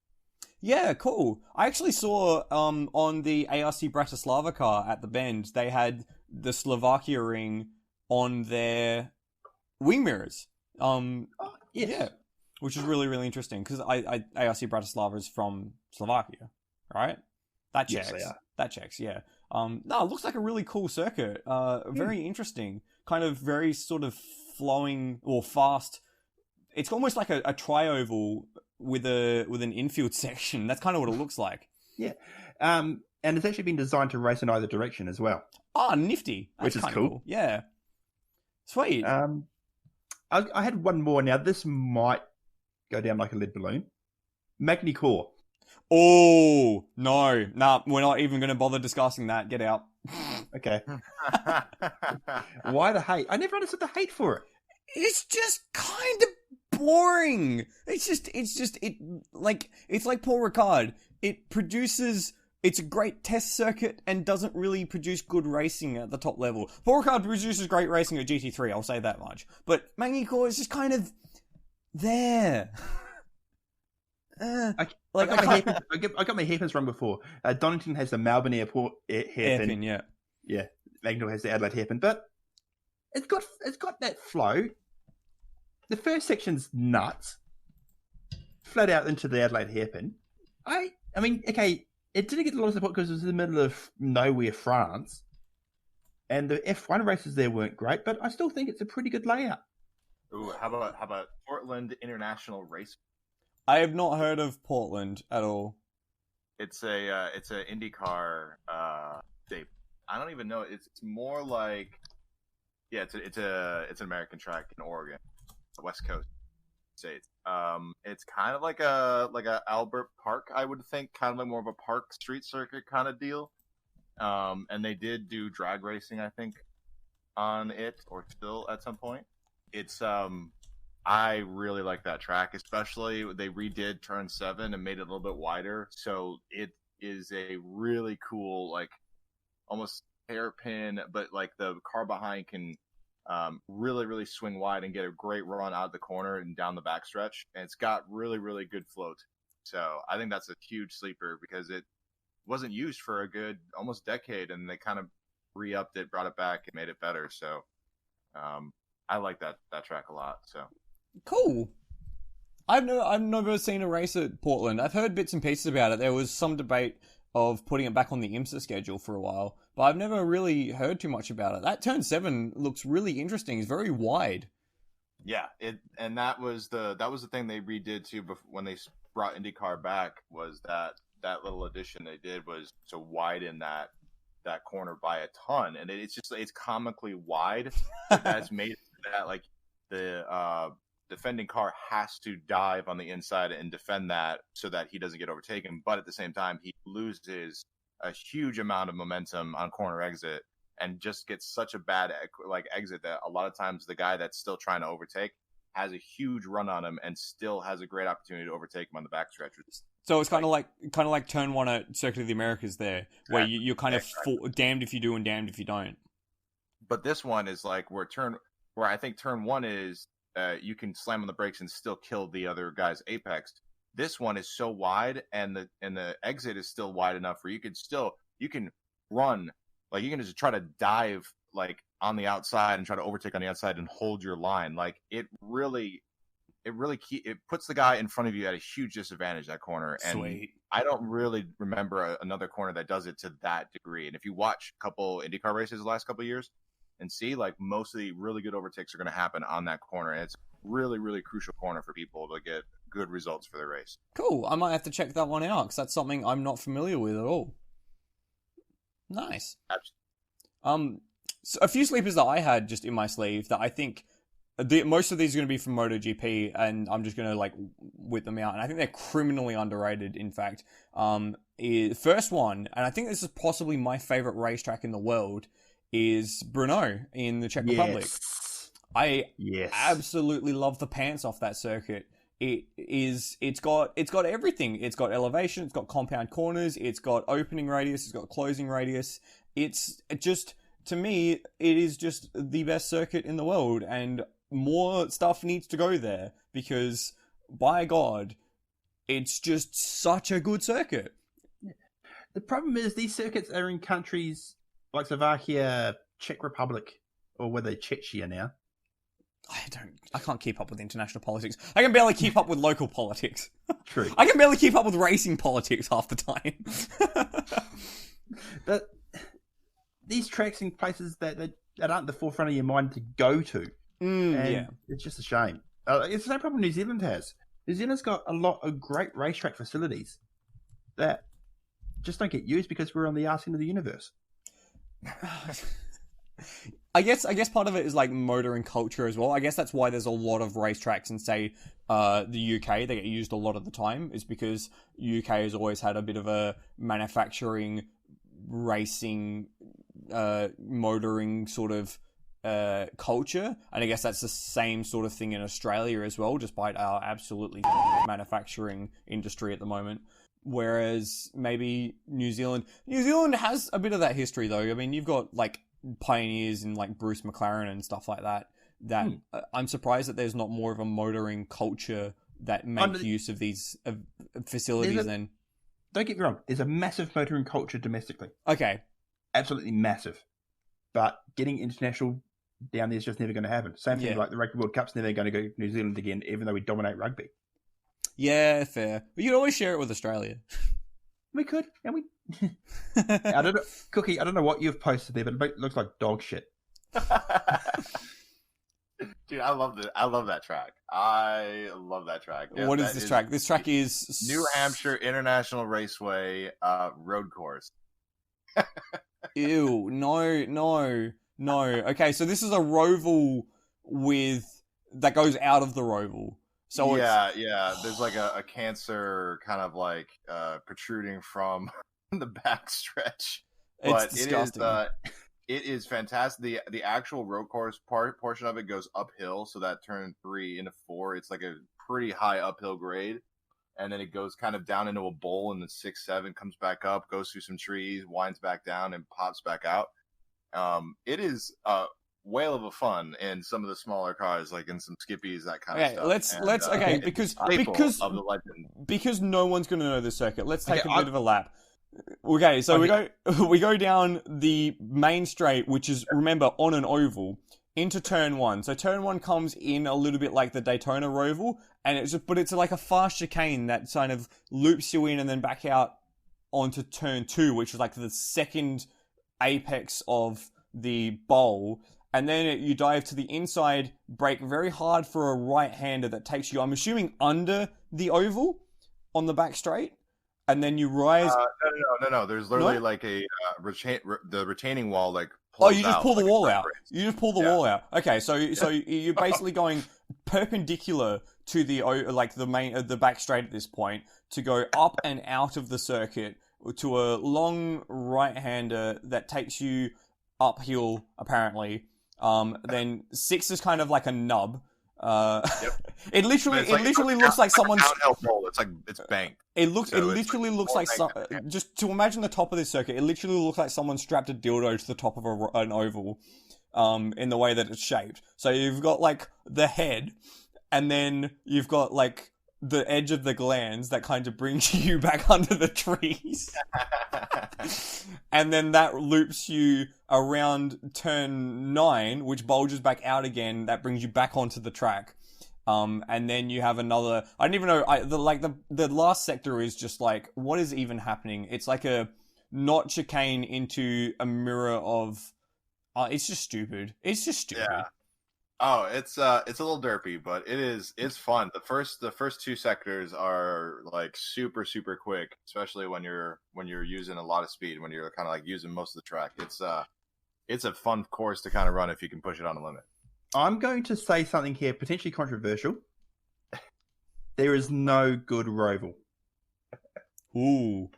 Yeah, cool. I actually saw on the ARC Bratislava car at the Bend, they had the Slovakia ring on their wing mirrors. Yes. Yeah, which is really, really interesting because ARC Bratislava is from Slovakia, right? That checks. Yes, they are. That checks, yeah. No, it looks like a really cool circuit. Very interesting. Kind of very sort of flowing or fast. It's almost like a tri-oval with an infield section. That's kind of what it looks like. Yeah. And it's actually been designed to race in either direction as well. Ah, nifty. That's Which is kinda cool. Yeah. Sweet. I had one more. Now, this might go down like a lead balloon. Magny-Cours. Oh, no. Nah, we're not even going to bother discussing that. Get out. Okay. Why the hate? I never understood the hate for it. It's just kind of boring. It's like Paul Ricard. It's a great test circuit and doesn't really produce good racing at the top level. Paul Ricard produces great racing at GT3, I'll say that much. But Magny-Cours is just kind of there. I got my hairpins wrong before. Donington has the Melbourne Airport hairpin. Hairpin, yeah. Yeah, Magny-Cours has the Adelaide hairpin, but it's got that flow. The first section's nuts, flat out into the Adelaide hairpin. I mean, okay, it didn't get a lot of support because it was in the middle of nowhere, France, and the F1 races there weren't great. But I still think it's a pretty good layout. Ooh, how about Portland International Race? I have not heard of Portland at all. It's a IndyCar shape. I don't even know. It's more like, yeah, it's an American track in Oregon, the West Coast states. It's kind of like a Albert Park, I would think, kind of like more of a park street circuit kind of deal. And they did do drag racing, I think, on it, or still at some point. It's I really like that track, especially they redid Turn 7 and made it a little bit wider. So it is a really cool, like, almost hairpin, but like the car behind can really, really swing wide and get a great run out of the corner and down the backstretch. And it's got really, really good float. So I think that's a huge sleeper because it wasn't used for a good almost decade, and they kind of re-upped it, brought it back, and made it better. So I like that track a lot. So Cool. I've never seen a race at Portland. I've heard bits and pieces about it. There was some debate of putting it back on the IMSA schedule for a while, but I've never really heard too much about it. That turn 7 looks really interesting. It's very wide. Yeah, and that was the thing they redid too when they brought IndyCar back, was that little addition they did was to widen that corner by a ton, and it's comically wide. That's made that like the defending car has to dive on the inside and defend that so that he doesn't get overtaken, but at the same time he loses a huge amount of momentum on corner exit and just gets such a bad exit that a lot of times the guy that's still trying to overtake has a huge run on him and still has a great opportunity to overtake him on the backstretch. So it's kind of like turn 1 at Circuit of the Americas there, where you're kind of damned if you do and damned if you don't. But this one is like where I think turn 1 is you can slam on the brakes and still kill the other guy's apex. This one is so wide, and the exit is still wide enough where you can run, like you can just try to dive like on the outside and try to overtake on the outside and hold your line. Like it puts the guy in front of you at a huge disadvantage, that corner. And Sweet. I don't really remember another corner that does it to that degree. And if you watch a couple IndyCar races the last couple of years and see, like, most of the really good overtakes are going to happen on that corner. And it's really, really crucial corner for people to get good results for their race. Cool. I might have to check that one out because that's something I'm not familiar with at all. Nice. Absolutely. So a few sleepers that I had just in my sleeve that I think most of these are going to be from MotoGP, and I'm just going to like whip them out. And I think they're criminally underrated. In fact, first one, and I think this is possibly my favorite racetrack in the world, is Brno in the Czech Republic. I absolutely love the pants off that circuit. It's got everything. It's got elevation, it's got compound corners, it's got opening radius, it's got closing radius. It's just, to me, it is just the best circuit in the world, and more stuff needs to go there because, by God, it's just such a good circuit. The problem is these circuits are in countries like Slovakia, Czech Republic, or whether Czechia now. I can't keep up with international politics. I can barely keep up with local politics. True. I can barely keep up with racing politics half the time. But these tracks in places that aren't the forefront of your mind to go to. Yeah. It's just a shame. It's the same problem New Zealand has. New Zealand's got a lot of great racetrack facilities that just don't get used because we're on the arse end of the universe. I guess part of it is like motoring culture as well. I guess that's why there's a lot of racetracks in, say, the UK. They get used a lot of the time. Is because UK has always had a bit of a manufacturing, racing, motoring sort of culture, and I guess that's the same sort of thing in Australia as well, despite our absolutely manufacturing industry at the moment. Whereas maybe New Zealand has a bit of that history though. I mean, you've got like pioneers in like Bruce McLaren and stuff like that. I'm surprised that there's not more of a motoring culture that make use of these facilities. Then don't get me wrong, there's a massive motoring culture domestically. Okay, absolutely massive, but getting international down there is just never going to happen. Same thing like the Rugby World Cup's never going to go to New Zealand again, even though we dominate rugby. Yeah, fair. But you'd always share it with Australia. We could, and we. I don't know, Cookie. I don't know what you've posted there, but it looks like dog shit. Dude, I love that track. I love that track. Yeah, what is this track? This track is New Hampshire International Raceway road course. Ew! No. Okay, so this is a roval that goes out of the roval. So yeah. There's like a cancer kind of like protruding from the backstretch. But it's disgusting. It is fantastic. The actual road course portion of it goes uphill, so that turn 3 into 4, it's like a pretty high uphill grade, and then it goes kind of down into a bowl, and then 6, 7 comes back up, goes through some trees, winds back down, and pops back out. It is whale of a fun in some of the smaller cars, like in some skippies, that kind of stuff. Let's of the legend. Because no one's going to know the circuit. Let's take a bit of a lap. Okay, so we go down the main straight, which is, remember, on an oval, into turn 1. So turn 1 comes in a little bit like the Daytona Roval, and it's like a fast chicane that kind of loops you in and then back out onto turn 2, which is like the second apex of the bowl. And then you dive to the inside, brake very hard for a right-hander that takes you, I'm assuming, under the oval on the back straight. And then you rise. No. There's literally No? like a the retaining wall like. Oh, you just out, pull the like wall out. You just pull the Yeah. wall out. Okay, so you're basically going perpendicular to the back straight at this point to go up and out of the circuit to a long right-hander that takes you uphill apparently. Then 6 is kind of like a nub. It literally looks like someone's downhill roll. It's banked. It So it's literally looks like just to imagine the top of this circuit. It literally looks like someone strapped a dildo to the top of an oval, in the way that it's shaped. So you've got like the head, and then you've got like the edge of the glands that kind of brings you back under the trees, and then that loops you around turn 9, which bulges back out again. That brings you back onto the track. And then you have another. I don't even know. The last sector is just like, what is even happening? It's like a not chicane into a mirror of. It's just stupid. It's just stupid. Yeah. Oh, it's a little derpy, but it's fun. The first 2 sectors are like super quick, especially when you're using a lot of speed, when you're kind of like using most of the track. It's a fun course to kind of run if you can push it on the limit. I'm going to say something here, potentially controversial. There is no good roval. Ooh.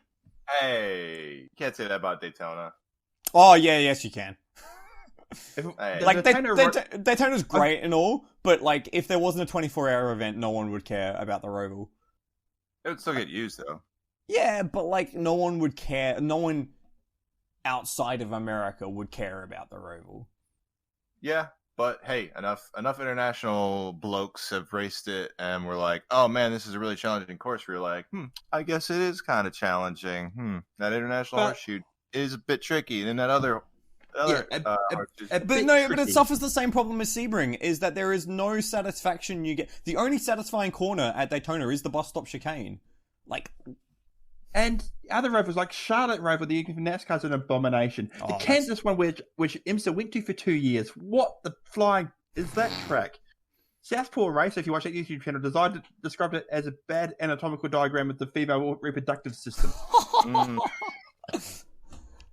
Hey, you can't say that about Daytona. Oh yeah, yes you can. Hey. Like Daytona's great and all, but like if there wasn't a 24-hour event, no one would care about the roval. It would still get used though. Yeah, but like no one would care. No one outside of America would care about the roval. Yeah. But hey, enough international blokes have raced it, and we're like, oh man, this is a really challenging course. We're like, I guess it is kind of challenging. That international horseshoe is a bit tricky. And then that other but it suffers the same problem as Sebring, is that there is no satisfaction you get. The only satisfying corner at Daytona is the bus stop chicane. Like, and other rovers like Charlotte Roval, the NASCAR's an abomination. The Kansas one, which IMSA went to for 2 years. What the flying is that track? Southpaw Racer, if you watch that YouTube channel, described it as a bad anatomical diagram of the female reproductive system.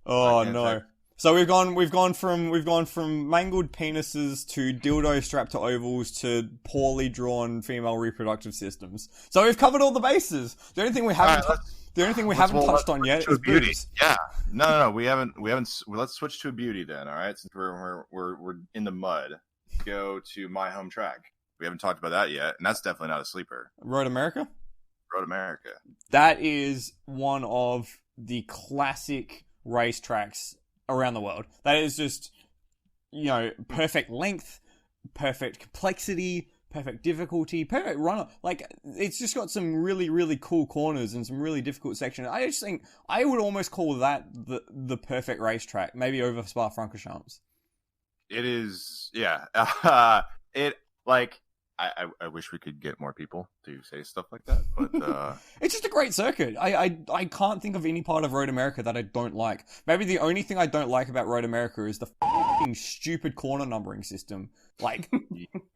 Oh no! So we've gone from mangled penises to dildo strapped to ovals to poorly drawn female reproductive systems. So we've covered all the bases. The only thing we haven't touched on yet is beauty. boobs. Yeah, no, we haven't. Well, let's switch to a beauty then. All right, since we're in the mud, go to my home track. We haven't talked about that yet, and that's definitely not a sleeper. Road America. That is one of the classic racetracks around the world. That is just, perfect length, perfect complexity, perfect difficulty, perfect runner. Like, it's just got some really, really cool corners and some really difficult sections. I just think I would almost call that the perfect racetrack, maybe over Spa-Francorchamps. It is, yeah. I wish we could get more people to say stuff like that, but it's just a great circuit. I can't think of any part of Road America that I don't like. Maybe the only thing I don't like about Road America is the f***ing stupid corner numbering system. Like,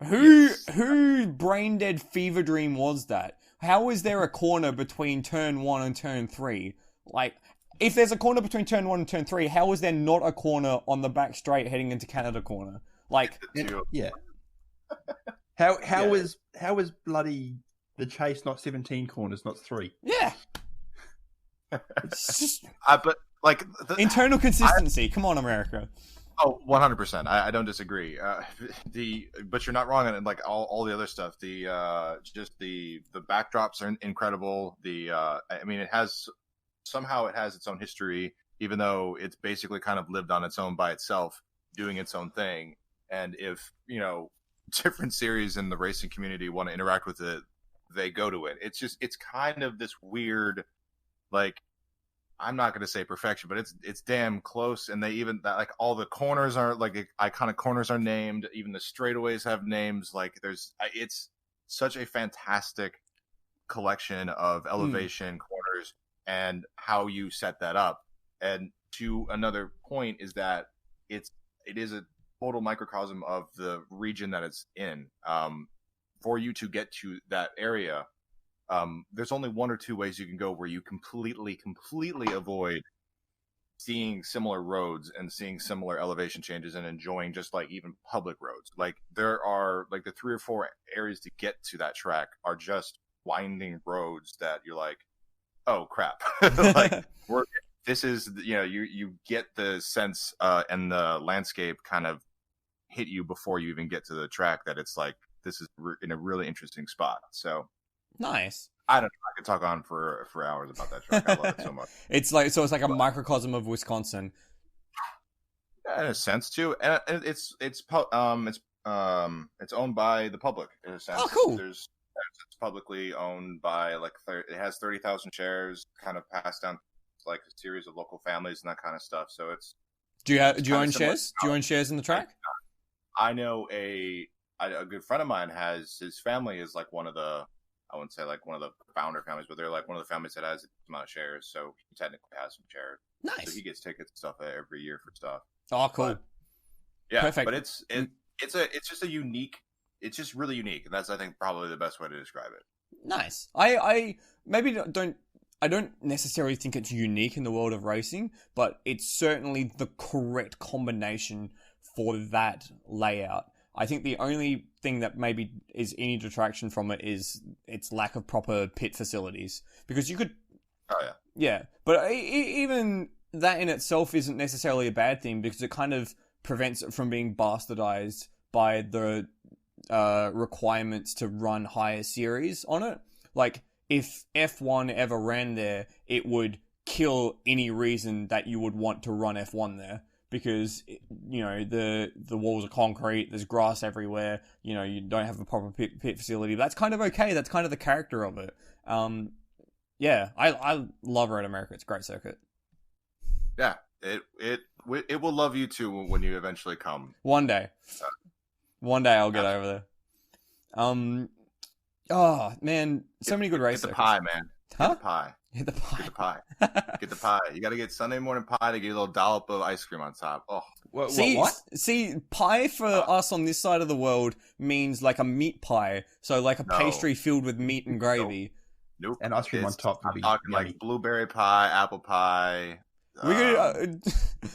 who brain dead fever dream was that? How is there a corner between turn 1 and turn 3? Like, if there's a corner between turn 1 and turn 3, how is there not a corner on the back straight heading into Canada corner? Like, yeah. How is bloody the chase not 17 corners, not 3? Yeah. It's just but like internal consistency. Come on, America. Oh, 100%. I don't disagree. But you're not wrong on like all the other stuff. The backdrops are incredible. It has its own history, even though it's basically kind of lived on its own by itself, doing its own thing. And if different series in the racing community want to interact with it, they go to it. It's kind of this weird, like, I'm not going to say perfection, but it's damn close. And they even like all the corners are like iconic corners are named. Even the straightaways have names. Like it's such a fantastic collection of elevation corners and how you set that up. And to another point is that it is a total microcosm of the region that it's in. For you to get to that area, there's only one or two ways you can go where you completely avoid seeing similar roads and seeing similar elevation changes and enjoying just like even public roads. Like there are like the 3 or 4 areas to get to that track are just winding roads that you're like, oh crap. Like this is, you get the sense and the landscape kind of hit you before you even get to the track that it's like, this is in a really interesting spot. So nice. I don't know. I could talk on for hours about that track. I love it so much. It's like a microcosm of Wisconsin. Yeah, in a sense too, and it's owned by the public in a sense. Oh, cool. It's publicly owned by it has 30,000 shares, kind of passed down like a series of local families and that kind of stuff. So it's. Do you own shares? Do you own shares in the track? I know a good friend of mine has, his family is like one of the. I wouldn't say like one of the founder families, but they're like one of the families that has a amount of shares, so he technically has some shares. Nice. So he gets tickets and stuff every year for stuff. Oh, cool. But, yeah, perfect. But it's just a unique. It's just really unique, and that's I think probably the best way to describe it. Nice. I maybe don't. I don't necessarily think it's unique in the world of racing, but it's certainly the correct combination for that layout. I think the only thing that maybe is any detraction from it is its lack of proper pit facilities. Because you could... Oh, yeah. Yeah. But even that in itself isn't necessarily a bad thing, because it kind of prevents it from being bastardized by the requirements to run higher series on it. Like, if F1 ever ran there, it would kill any reason that you would want to run F1 there. Because, the walls are concrete, there's grass everywhere, you don't have a proper pit facility. That's kind of okay, that's kind of the character of it. Yeah, I love Road America, it's a great circuit. Yeah, it will love you too when you eventually come. One day I'll get over there. Oh, man, so many good races. Get the pie, man. Huh? Get the pie. Get the pie. Get the pie. Get the pie. You got to get Sunday morning pie to get a little dollop of ice cream on top. Oh, What? See, pie for us on this side of the world means like a meat pie. So like a pastry filled with meat and gravy. Nope. And ice cream on top would I'm be talking yummy. like blueberry pie, apple pie. We could,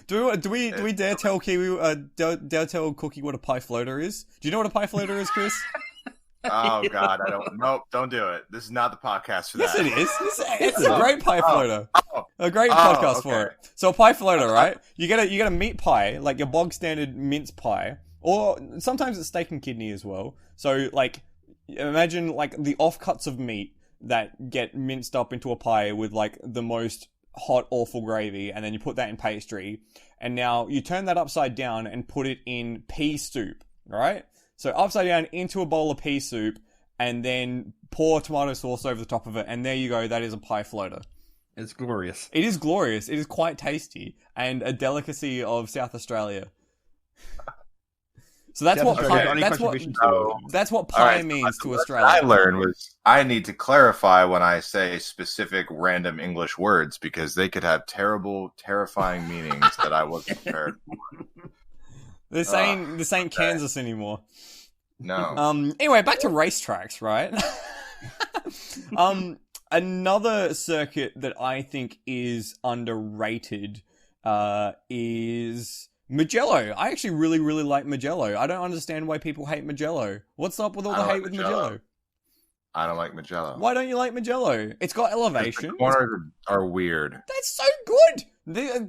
do we dare tell dare tell Cookie what a pie floater is? Do you know what a pie floater is, Chris? Oh God, I don't. Nope, don't do it. This is not the podcast for that. Yes, it is. It's a great pie floater. A great podcast for it. So a pie floater, right? You get a meat pie, like your bog standard mince pie, or sometimes it's steak and kidney as well. So like, imagine like the offcuts of meat that get minced up into a pie with like the most hot, awful gravy, and then you put that in pastry, and now you turn that upside down and put it in pea soup, right? So upside down into a bowl of pea soup, and then pour tomato sauce over the top of it, and there you go, that is a pie floater. It's glorious. It is glorious, it is quite tasty, and a delicacy of South Australia. So that's what pie, that's what pie means to Australia. What I learned was I need to clarify when I say specific random English words, because they could have terrible, terrifying meanings that I wasn't prepared for. This ain't Kansas anymore. No. Anyway, back to racetracks, right? Another circuit that I think is underrated is Mugello. I actually really, really like Mugello. I don't understand why people hate Mugello. What's up with all the hate with Mugello? I don't like Mugello. Why don't you like Mugello? It's got elevation. The corners are weird. That's so good!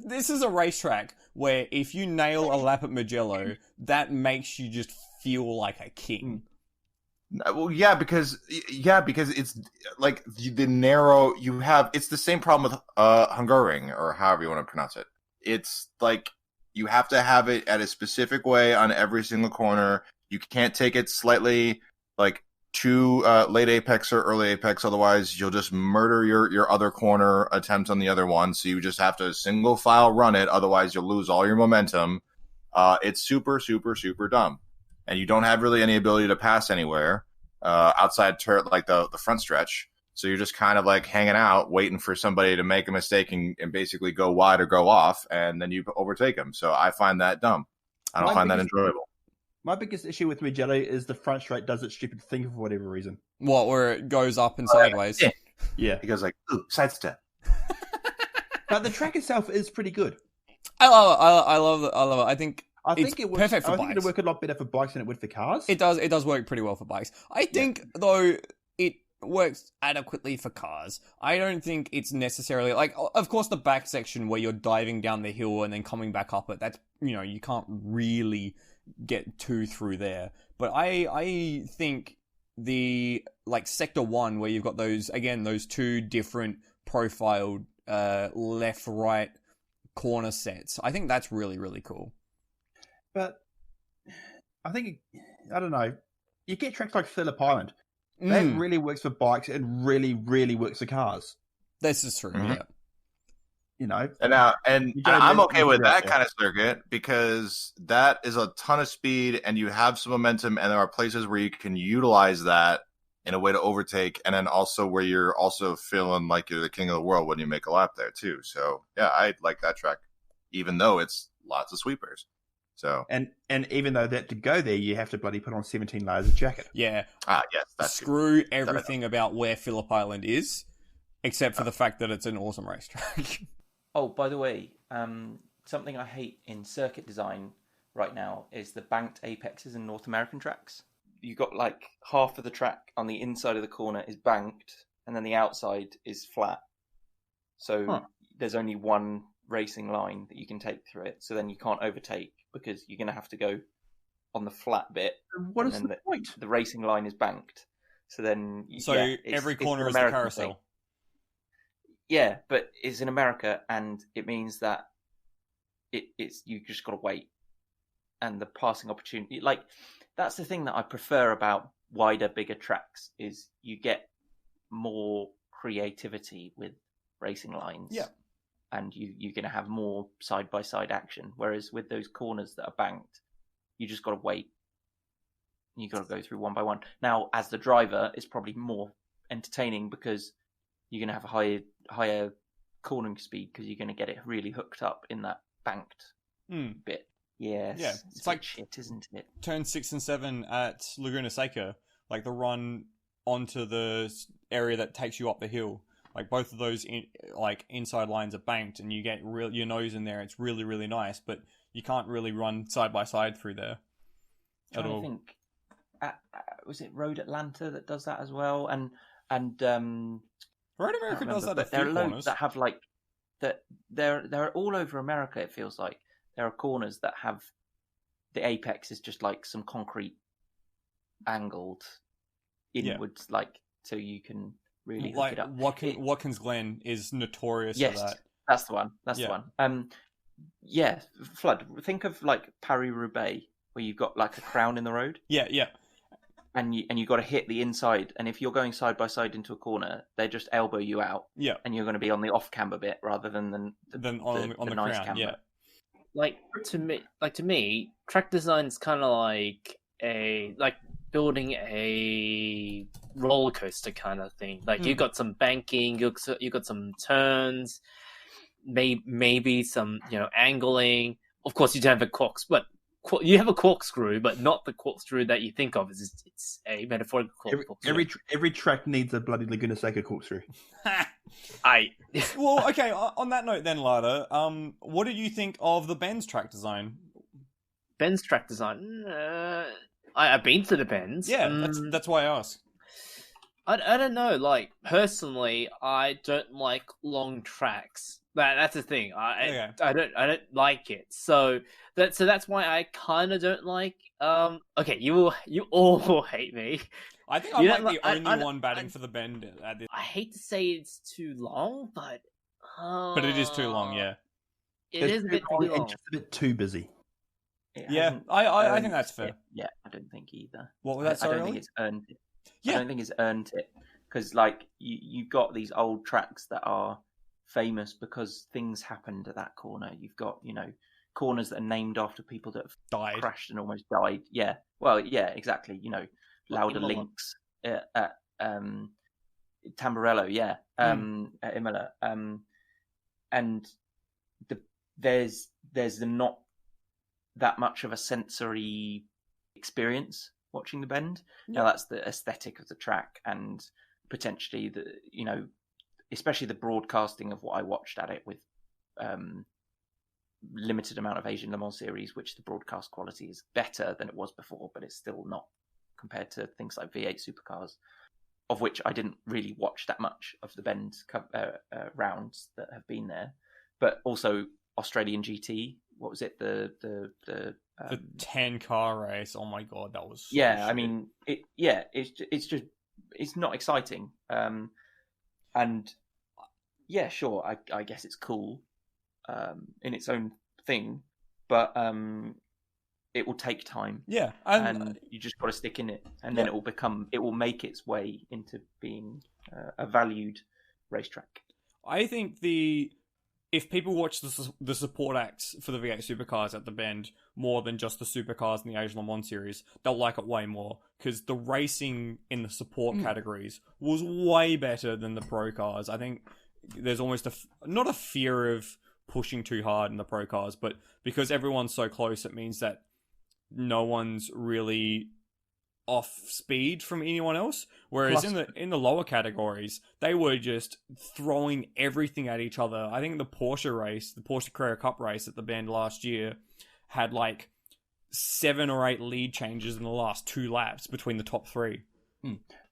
This is a racetrack where if you nail a lap at Mugello, that makes you just feel like a king. Well, yeah, because it's like the narrow. It's the same problem with Hungaroring, or however you want to pronounce it. It's like you have to have it at a specific way on every single corner. You can't take it slightly like too late apex or early apex, otherwise you'll just murder your other corner attempt on the other one. So you just have to single file run it, otherwise you'll lose all your momentum. It's super, super, super dumb, and you don't have really any ability to pass anywhere outside like the front stretch. So you're just kind of like hanging out, waiting for somebody to make a mistake and basically go wide or go off, and then you overtake them. So I find that dumb. I don't find that enjoyable. My biggest issue with Mugello is the front straight does its stupid thing for whatever reason. What, where it goes up and sideways? Yeah. It goes like, ooh, sidestep. But the track itself is pretty good. I love it. I think it works. perfect for I think bikes. it'd work a lot better for bikes than it would for cars. It does work pretty well for bikes. I think though it works adequately for cars. I don't think it's necessarily like, of course, the back section where you're diving down the hill and then coming back up it. That's, you can't really get too through there. But I think the like sector 1 where you've got those two different profiled left right corner sets. I think that's really, really cool. But I think, I don't know, you get tracks like Phillip Island. That really works for bikes and really, really works for cars. This is true, yeah. And I'm okay with that kind of circuit because that is a ton of speed and you have some momentum, and there are places where you can utilize that in a way to overtake, and then also where you're also feeling like you're the king of the world when you make a lap there too. So yeah, I like that track, even though it's lots of sweepers. So and even though that to go there, you have to bloody put on 17 layers of jacket. Yeah. Yes. That's Screw everything about where Phillip Island is, except for the fact that it's an awesome racetrack. Oh, by the way, something I hate in circuit design right now is the banked apexes in North American tracks. You've got like half of the track on the inside of the corner is banked, and then the outside is flat. So there's only one racing line that you can take through it. So then you can't overtake because you're going to have to go on the flat bit. What is the point? The racing line is banked. So then... every corner is the carousel. Thing. Yeah, but it's in America, and it means that it's you just got to wait, and the passing opportunity, like that's the thing that I prefer about wider, bigger tracks is you get more creativity with racing lines. Yeah, and you're going to have more side by side action. Whereas with those corners that are banked, you just got to wait. You got to go through one by one. Now, as the driver, it's probably more entertaining because you're going to have a higher cornering speed because you're going to get it really hooked up in that banked bit. Yes. Yeah. It's like shit, isn't it? Turn 6 and 7 at Laguna Seca, like the run onto the area that takes you up the hill. Like both of those inside lines are banked, and you get your nose in there. It's really, really nice, but you can't really run side by side through there at all. I think was it Road Atlanta that does that as well, and Road America does that. There are loads that have like that. They're all over America. It feels like there are corners that have the apex is just like some concrete angled inwards, like so you can really hook it up. Watkins Glen is notorious for that. That's the one. That's the one. Yeah, Flood. Think of like Paris-Roubaix, where you've got like a crown in the road. Yeah. And you got to hit the inside, and if you're going side by side into a corner, they just elbow you out. Yeah. And you're going to be on the off camber bit rather than on the nice crown. camber. Yeah. Like to me, track design is kind of like building a roller coaster kind of thing. Like you got some banking, you got some turns, maybe some angling. Of course, you don't have a you have a corkscrew, but not the corkscrew that you think of. It's a metaphorical corkscrew. Every track needs a bloody Laguna Seca corkscrew. Well, okay. On that note, then, Lada, what did you think of the Ben's track design? Ben's track design. I've been to the Bens. Yeah, that's why I asked. I don't know. Like personally, I don't like long tracks. That's the thing. I don't like it. So that's why I kind of don't like. Okay, you all hate me. I think I'm like the only one batting for the Bend at this. I hate to say it's too long, but it is too long. Yeah, it is a bit too long. It's just a bit too busy. Yeah, I think that's fair. Yeah, I don't think either. What was that? I don't think it's earned it. Yeah. I don't think it's earned it because like you've got these old tracks that are famous because things happened at that corner. You've got corners that are named after people that have died, crashed and almost died. Yeah, well, yeah, exactly. Lauda Links Tamburello, yeah, at Imola, and there's not that much of a sensory experience watching the bend. Now that's the aesthetic of the track, and potentially especially the broadcasting of what I watched at it with limited amount of Asian Le Mans series, which the broadcast quality is better than it was before, but it's still not compared to things like V8 supercars, of which I didn't really watch that much of the bend rounds that have been there. But also Australian GT, what was it? The 10-car race. Oh my god, that was so shit. I mean, it's not exciting. And yeah, sure, I guess it's cool in its own thing, but it will take time. Yeah, and you just got to stick in it, and then it will make its way into being a valued racetrack. I think if people watch the support acts for the V8 supercars at the bend more than just the supercars in the Asian Le Mans series, they'll like it way more, because the racing in the support categories was way better than the pro cars. I think there's almost not a fear of pushing too hard in the pro cars, but because everyone's so close, it means that no one's really off speed from anyone else. Whereas in the lower categories, they were just throwing everything at each other. I think the Porsche Carrera Cup race at the bend last year had like 7 or 8 lead changes in the last 2 laps between the top 3.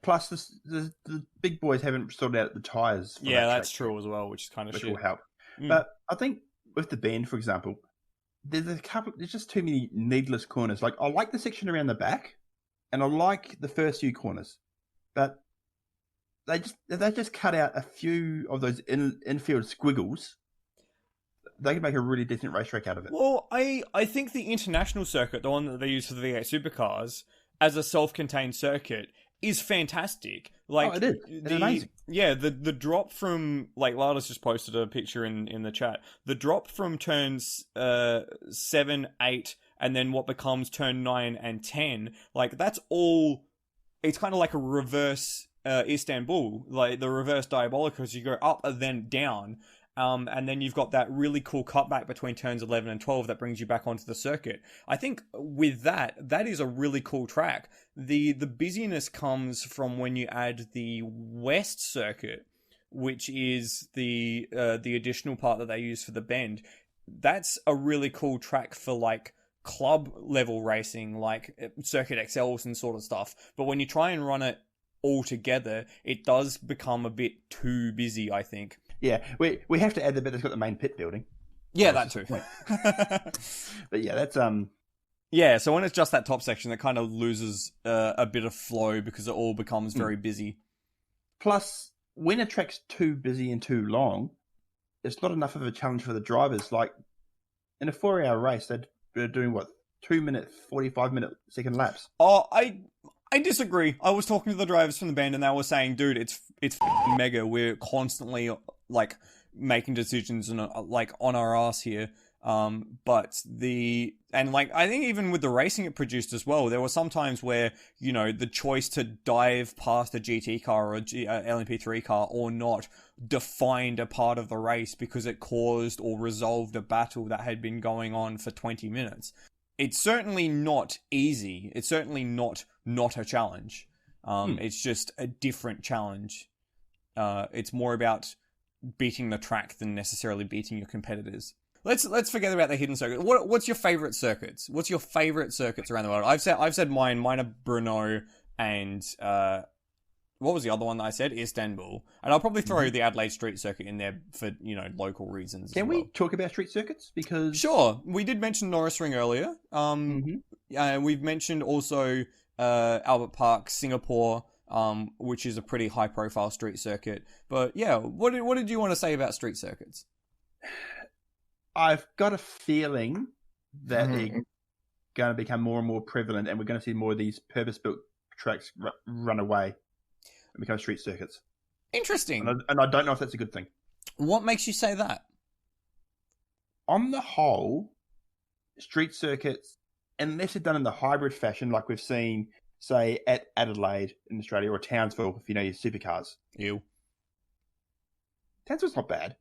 Plus, the big boys haven't sorted out the tyres. Yeah, that's true as well, which is kind of shit. Which will help. But I think with the bend, for example, there's just too many needless corners. Like, I like the section around the back, and I like the first few corners, but they just cut out a few of those infield squiggles. They can make a really decent racetrack out of it. Well, I think the international circuit, the one that they use for the V8 supercars, as a self-contained circuit, is fantastic. Like, it is. It's amazing. Yeah, the drop from, like, Lada's just posted a picture in the chat. The drop from turns 7, 8, and then what becomes turn 9 and 10, like, that's all, it's kind of like a reverse Istanbul, like the reverse Diabolicus. You go up and then down. And then you've got that really cool cutback between turns 11 and 12 that brings you back onto the circuit. I think with that is a really cool track. The busyness comes from when you add the West circuit, which is the additional part that they use for the bend. That's a really cool track for like club level racing, like Circuit XLs and sort of stuff. But when you try and run it all together, it does become a bit too busy, I think. Yeah, we have to add the bit that's got the main pit building. Yeah, that too. But yeah, that's Yeah, so when it's just that top section, it kind of loses a bit of flow because it all becomes very busy. Plus, when a track's too busy and too long, it's not enough of a challenge for the drivers. Like, in a 4-hour race, they're doing, 2-minute, 45-second laps? Oh, I disagree. I was talking to the drivers from the band, and they were saying, dude, it's mega. We're constantly, like, making decisions and, like, on our ass here. But I think even with the racing it produced as well, there were some times where, the choice to dive past a GT car or a LMP3 car or not defined a part of the race because it caused or resolved a battle that had been going on for 20 minutes. It's certainly not easy. It's certainly not a challenge. It's just a different challenge. It's more about beating the track than necessarily beating your competitors. Let's forget about the hidden circuit. What's your favorite circuits? What's your favorite circuits around the world? I've said mine. Mine are Brno and what was the other one that I said? Istanbul. And I'll probably throw the Adelaide Street Circuit in there for local reasons. Can we talk about street circuits? Because sure, we did mention Norris Ring earlier. We've mentioned also Albert Park, Singapore, which is a pretty high-profile street circuit. But yeah, what did you want to say about street circuits? I've got a feeling that they're going to become more and more prevalent, and we're going to see more of these purpose-built tracks run away and become street circuits. Interesting. And I don't know if that's a good thing. What makes you say that? On the whole, street circuits, unless they're done in the hybrid fashion, like we've seen say, at Adelaide in Australia, or Townsville, if you know your supercars. Ew. Townsville's not bad.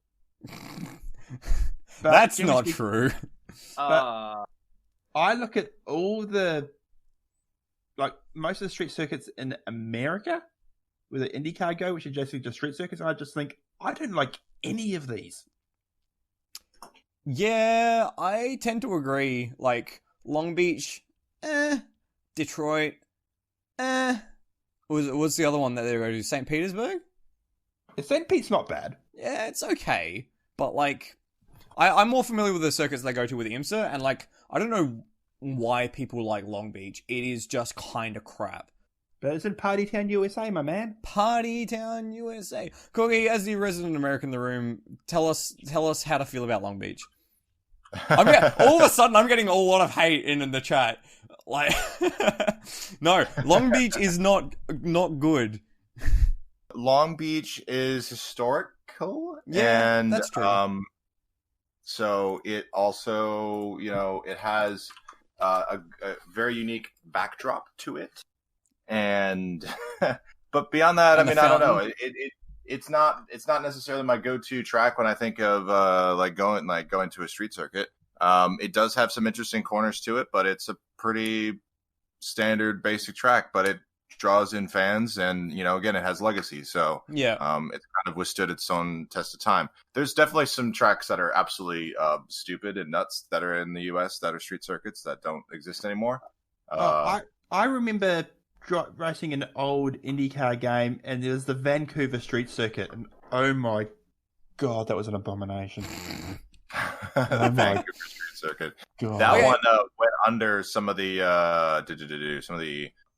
But That's generally not speaking, true. Uh, I look at all the, like, most of the street circuits in America, where the IndyCar go, which are basically just street circuits, and I just think, I don't like any of these. Yeah, I tend to agree. Like, Long Beach, Detroit, What's the other one that they go to? St. Petersburg? St. Pete's not bad. Yeah, it's okay. But, like, I'm more familiar with the circuits they go to with IMSA, and, like, I don't know why people like Long Beach. It is just kind of crap. But it's in Party Town, USA, my man. Party Town, USA. Cookie, as the resident American in the room, tell us how to feel about Long Beach. All of a sudden, I'm getting a lot of hate in the chat. Like, no, Long Beach is not good. Long Beach is historical, Yeah, and that's true. so it also, it has a very unique backdrop to it, and but beyond that, And I mean, the I don't know. fountain. It's not necessarily my go-to track when I think of going to a street circuit. It does have some interesting corners to it, but it's a pretty standard basic track, but it draws in fans, and again, it has legacy, so Yeah. it's kind of withstood its own test of time. There's definitely some tracks that are absolutely stupid and nuts that are in the US that are street circuits that don't exist anymore. I remember racing an old IndyCar game, and there's the Vancouver Street Circuit, and oh my god, that was an abomination. The Vancouver Street Circuit. God. That Okay. one went under some of the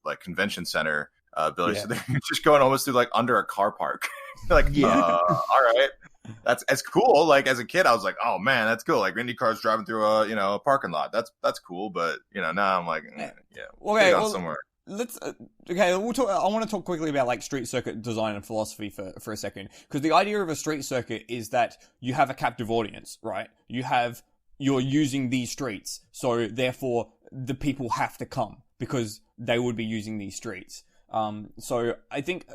like convention center buildings. Yeah. So they're just going almost through like under a car park. Like, Yeah. all right, that's cool. Like as a kid, I was like, oh man, that's cool. Like Indy cars driving through a parking lot. That's cool. But now I'm like, yeah, Okay, take on well, somewhere. let's we'll talk. I want to talk quickly about like street circuit design and philosophy for a second, because the idea of a street circuit is that you have a captive audience, right? You're using these streets, so therefore the people have to come because they would be using these streets. So I think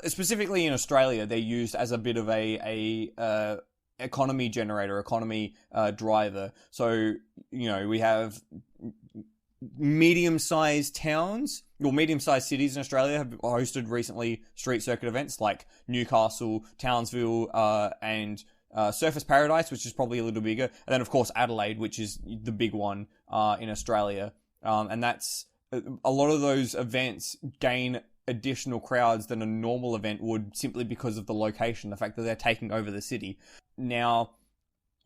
specifically in Australia, they're used as a bit of a economy generator, economy driver. So we have medium-sized towns or medium-sized cities in Australia have hosted recently street circuit events like Newcastle, Townsville, and Surfers Paradise, which is probably a little bigger, and then of course Adelaide, which is the big one in Australia. And that's a lot of those events gain additional crowds than a normal event would, simply because of the location, the fact that they're taking over the city. Now,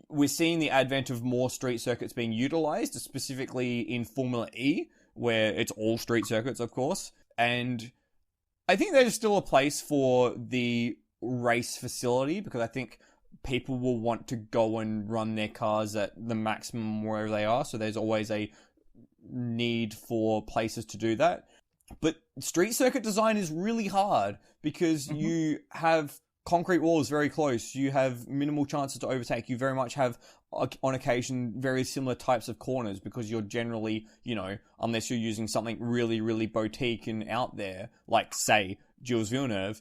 we're seeing the advent of more street circuits being utilized, specifically in Formula E, where it's all street circuits, of course. And I think there's still a place for the race facility, because I think people will want to go and run their cars at the maximum wherever they are. So there's always a need for places to do that. But street circuit design is really hard because you have concrete walls very close. You have minimal chances to overtake. You very much have, on occasion, very similar types of corners, because you're generally, unless you're using something really, really boutique and out there, like, say, Jules Villeneuve,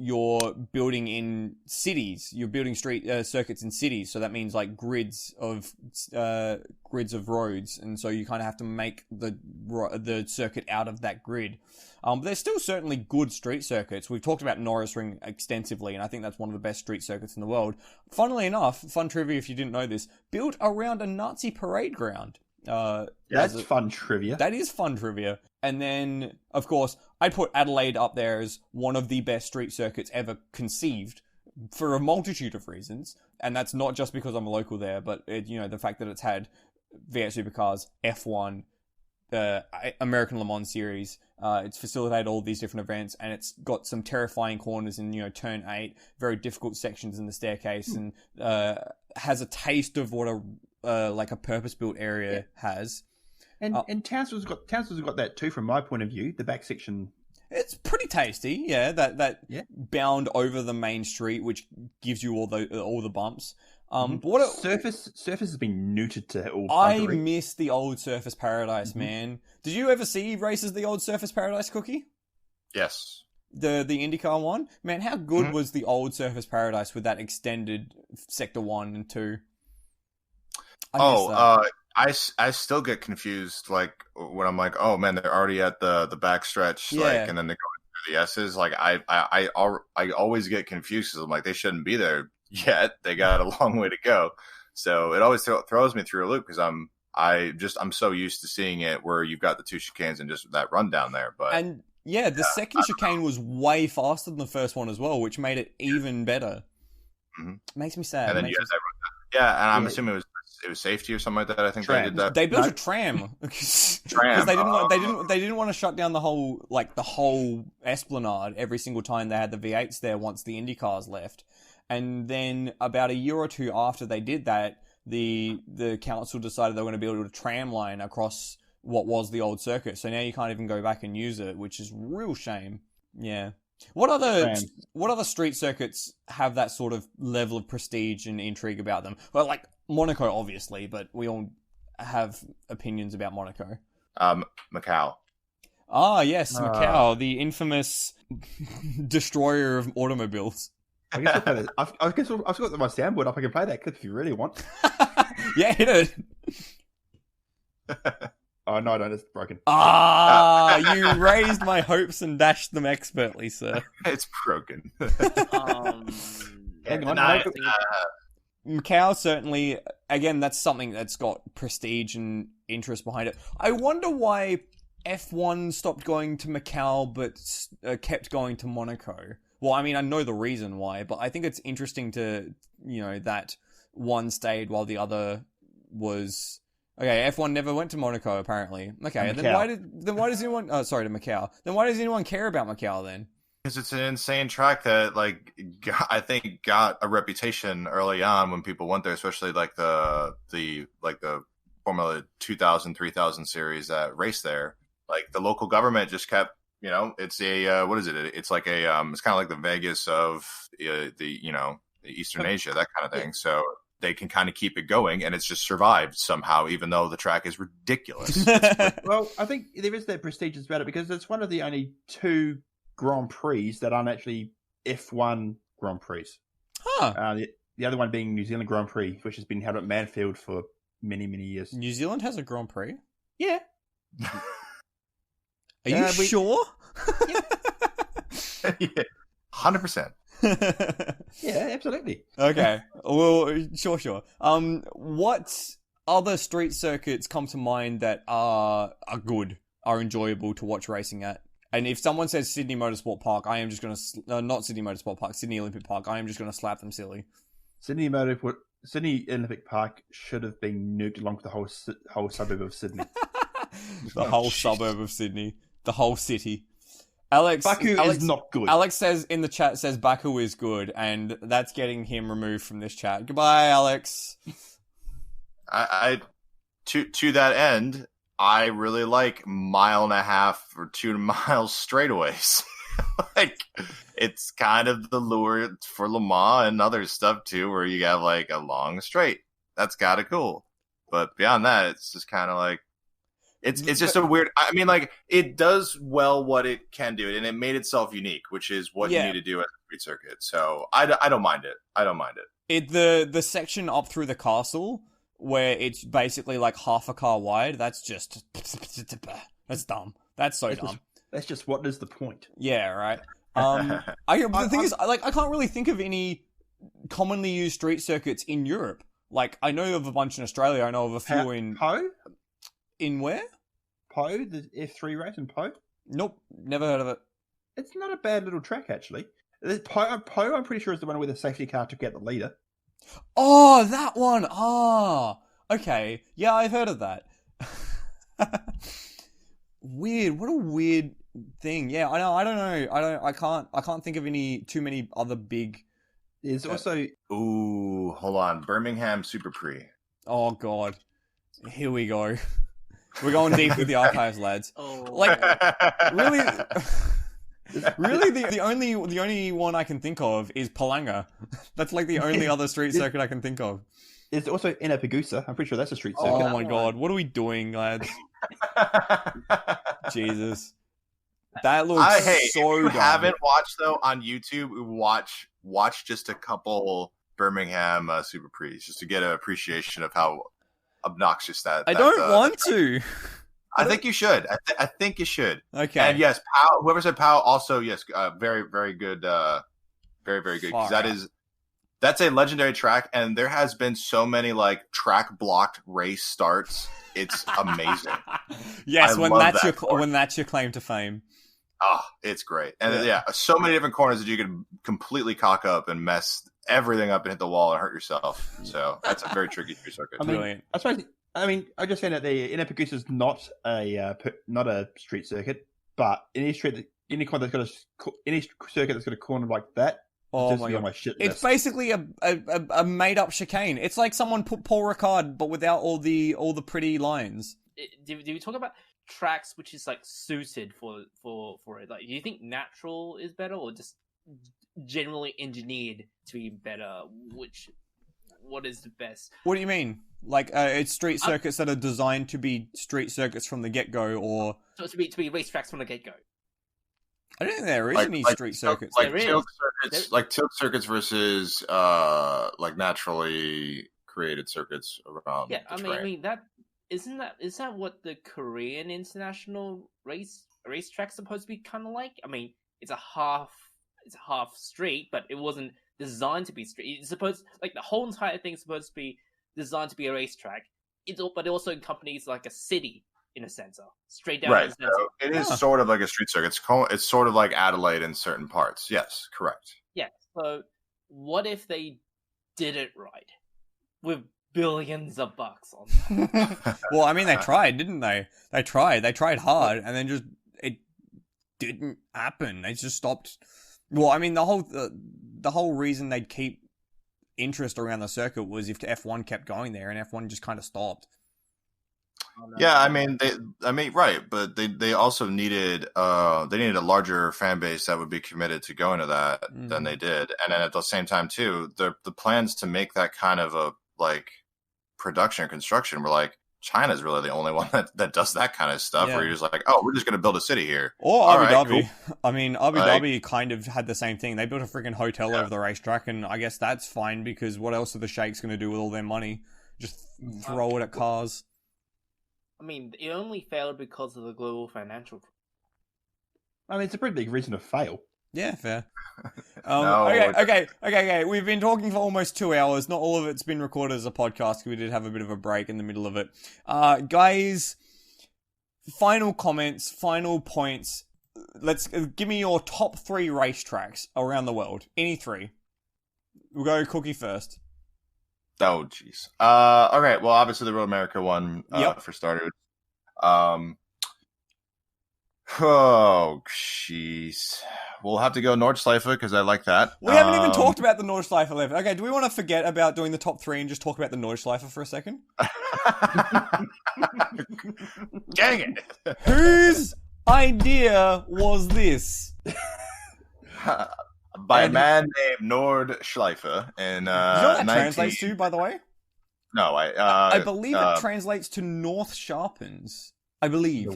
you're building in cities. You're building street circuits in cities, so that means like grids of roads, and so you kind of have to make the circuit out of that grid. But there's still certainly good street circuits. We've talked about Norris Ring extensively, and I think that's one of the best street circuits in the world. Funnily enough, fun trivia if you didn't know this, built around a Nazi parade ground. That's fun trivia. That is fun trivia. And then, of course, I'd put Adelaide up there as one of the best street circuits ever conceived for a multitude of reasons. And that's not just because I'm a local there, but the fact that it's had V8 supercars, F1, American Le Mans series. It's facilitated all these different events, and it's got some terrifying corners in turn 8, very difficult sections in the staircase, and has a taste of what a purpose-built area has. And Townsville's got that too, from my point of view. The back section, it's pretty tasty, yeah. That bound over the main street, which gives you all the bumps. But what Surface has been neutered to all I buggery. miss the old Surface Paradise, man. Did you ever see races the old Surface Paradise, Cookie? Yes. The IndyCar one? Man, how good was the old Surface Paradise with that extended Sector 1 and 2? I still get confused, like, when I'm like, oh man, they're already at the backstretch, like, and then they're going through the S's. Like, I always get confused because I'm like, they shouldn't be there yet. They got a long way to go. So it always throws me through a loop because I'm so used to seeing it where you've got the two chicanes and just that rundown there. But the second chicane was way faster than the first one as well, which made it even better. Mm-hmm. Makes me sad. And then you had that, and I'm assuming it was safety or something like that. I think they did that. They built a tram because they didn't want to shut down the whole Esplanade every single time they had the V8s there once the Indy cars left. And then about a year or two after they did that, the council decided they were going to build a tram line across what was the old circuit. So now you can't even go back and use it, which is a real shame. Yeah. What other street circuits have that sort of level of prestige and intrigue about them? Well, like Monaco, obviously, but we all have opinions about Monaco. Macau. Ah, yes, Macau, the infamous destroyer of automobiles. I guess I've got my soundboard up. I can play that clip if you really want. Yeah, hit it. Oh, no, I don't. It's broken. You raised my hopes and dashed them expertly, sir. It's broken. Hang on. Macau, certainly, again, that's something that's got prestige and interest behind it. I wonder why F1 stopped going to Macau but kept going to Monaco. Well, I mean, I know the reason why, but I think it's interesting to, that one stayed while the other was... Okay, F1 never went to Monaco, apparently. Okay, then why does anyone... Oh, sorry, to Macau. Then why does anyone care about Macau, then? Because it's an insane track that, like, I think got a reputation early on when people went there, especially, like, the Formula 2000, 3000 series that raced there. Like, the local government just kept, it's a, what is it? It's like a, it's kind of like the Vegas of the Eastern Asia, that kind of thing. So... they can kind of keep it going, and it's just survived somehow, even though the track is ridiculous. Well, I think there is that prestige about it because it's one of the only two Grand Prix that aren't actually F1 Grand Prix. Huh. The other one being New Zealand Grand Prix, which has been held at Manfield for many, many years. New Zealand has a Grand Prix? Yeah. Are you sure? Yeah. 100%. Yeah, absolutely. Okay. Well, sure. What other street circuits come to mind that are good, are enjoyable to watch racing at? And if someone says Sydney Motorsport Park, I am just going to... not Sydney Motorsport Park, Sydney Olympic Park, I am just going to slap them silly. Sydney Olympic Park should have been nuked along with the whole suburb of Sydney. The whole suburb of Sydney. The whole city. Alex is not good. Alex says in the chat Baku is good, and that's getting him removed from this chat. Goodbye, Alex. I to that end, I really like 1.5 miles or 2 miles straightaways. Like, it's kind of the lure for Le Mans and other stuff too, where you have like a long straight. That's kind of cool. But beyond that, it's just kind of like. It's just a weird... I mean, like, it does well what it can do, and it made itself unique, which is what you need to do at the street circuit. So I don't mind it. The section up through the castle, where it's basically like half a car wide, that's just... That's dumb. That's so dumb. That's just what is the point. Yeah, right. The thing is, like, I can't really think of any commonly used street circuits in Europe. Like, I know of a bunch in Australia. I know of a few in... Po? In where? Po, the F3 race in Po? Nope, never heard of it. It's not a bad little track, actually. Po, I'm pretty sure, is the one where the safety car took out the leader. Oh, that one! Okay. Yeah, I've heard of that. Weird. What a weird thing. Yeah, I know. I don't know. I can't think of too many other big... There's also... Ooh, hold on. Birmingham Super Prix. Oh, God. Here we go. We're going deep with the archives, lads. Oh. Like, really, Really, the only one I can think of is Palanga. That's like the only other street circuit I can think of. There's also Inapagusa. I'm pretty sure that's a street Oh circuit. my god, what are we doing, lads? Jesus, that looks Hey, so. if you dumb. haven't watched though on YouTube, watch just a couple Birmingham Super Prix just to get an appreciation of how obnoxious that. I don't want to. I think you should. I think you should. Okay. And yes, Powell, whoever said Powell, also yes, very very good, very very good. 'Cause that's a legendary track, and there has been so many like track blocked race starts. It's amazing. Yes, I when love that's that when that's your claim to fame. Oh, it's great. And yeah, so many different corners that you can completely cock up and mess everything up and hit the wall and hurt yourself. So that's a very tricky street circuit. Brilliant. I just saying that the Inapagusa is not a street circuit, but any circuit that's got a corner like that. Oh my god! It's basically a made up chicane. It's like someone put Paul Ricard, but without all the pretty lines. Do we talk about tracks which is like suited for it? Like, do you think natural is better, or just generally engineered to be better? What is the best? What do you mean? Like it's street circuits that are designed to be street circuits from the get go, or so to be racetracks from the get go? I don't think there is any street circuits. Like tilt circuits versus like naturally created circuits around. Yeah, I mean that is that what the Korean international racetrack's supposed to be kind of like? I mean, it's a half street, but it wasn't designed to be street. It's supposed, like, the whole entire thing is supposed to be designed to be a racetrack. But it also accompanies like a city in a center, straight down. Right. So it is sort of like a street circuit. It's sort of like Adelaide in certain parts. Yes, correct. Yeah. So what if they did it right with billions of bucks on that? Well, I mean, they tried, didn't they? They tried hard, and then just it didn't happen. They just stopped. Well, I mean, the whole reason they'd keep interest around the circuit was if F1 kept going there, and F1 just kind of stopped. Yeah, I mean, right, but they also needed a larger fan base that would be committed to going to that than they did, and then at the same time too, the plans to make that kind of a like production or construction were like, China's really the only one that does that kind of stuff, where you're just like, oh, we're just going to build a city here. Or Abu Dhabi. Cool. I mean, Abu Dhabi kind of had the same thing. They built a freaking hotel over the racetrack, and I guess that's fine, because what else are the sheikhs going to do with all their money? Just throw it at cars. I mean, it only failed because of the global financial. I mean, it's a pretty big reason to fail. Yeah, fair. No, Okay. We've been talking for almost 2 hours. Not all of it's been recorded as a podcast. We did have a bit of a break in the middle of it. Guys, final comments, final points. Let's give me your top 3 racetracks around the world. Any 3. We'll go Cookie first. Oh, jeez. Okay. Well, obviously the Road America one for starters. Oh, jeez. We'll have to go Nordschleife because I like that. We haven't even talked about the Nordschleife 11. Okay, do we want to forget about doing the top 3 and just talk about the Nordschleife for a second? Dang it! Whose idea was this? By a man named Nordschleife. And you know what that translates to, by the way? No, I believe it translates to North Sharpens. I believe.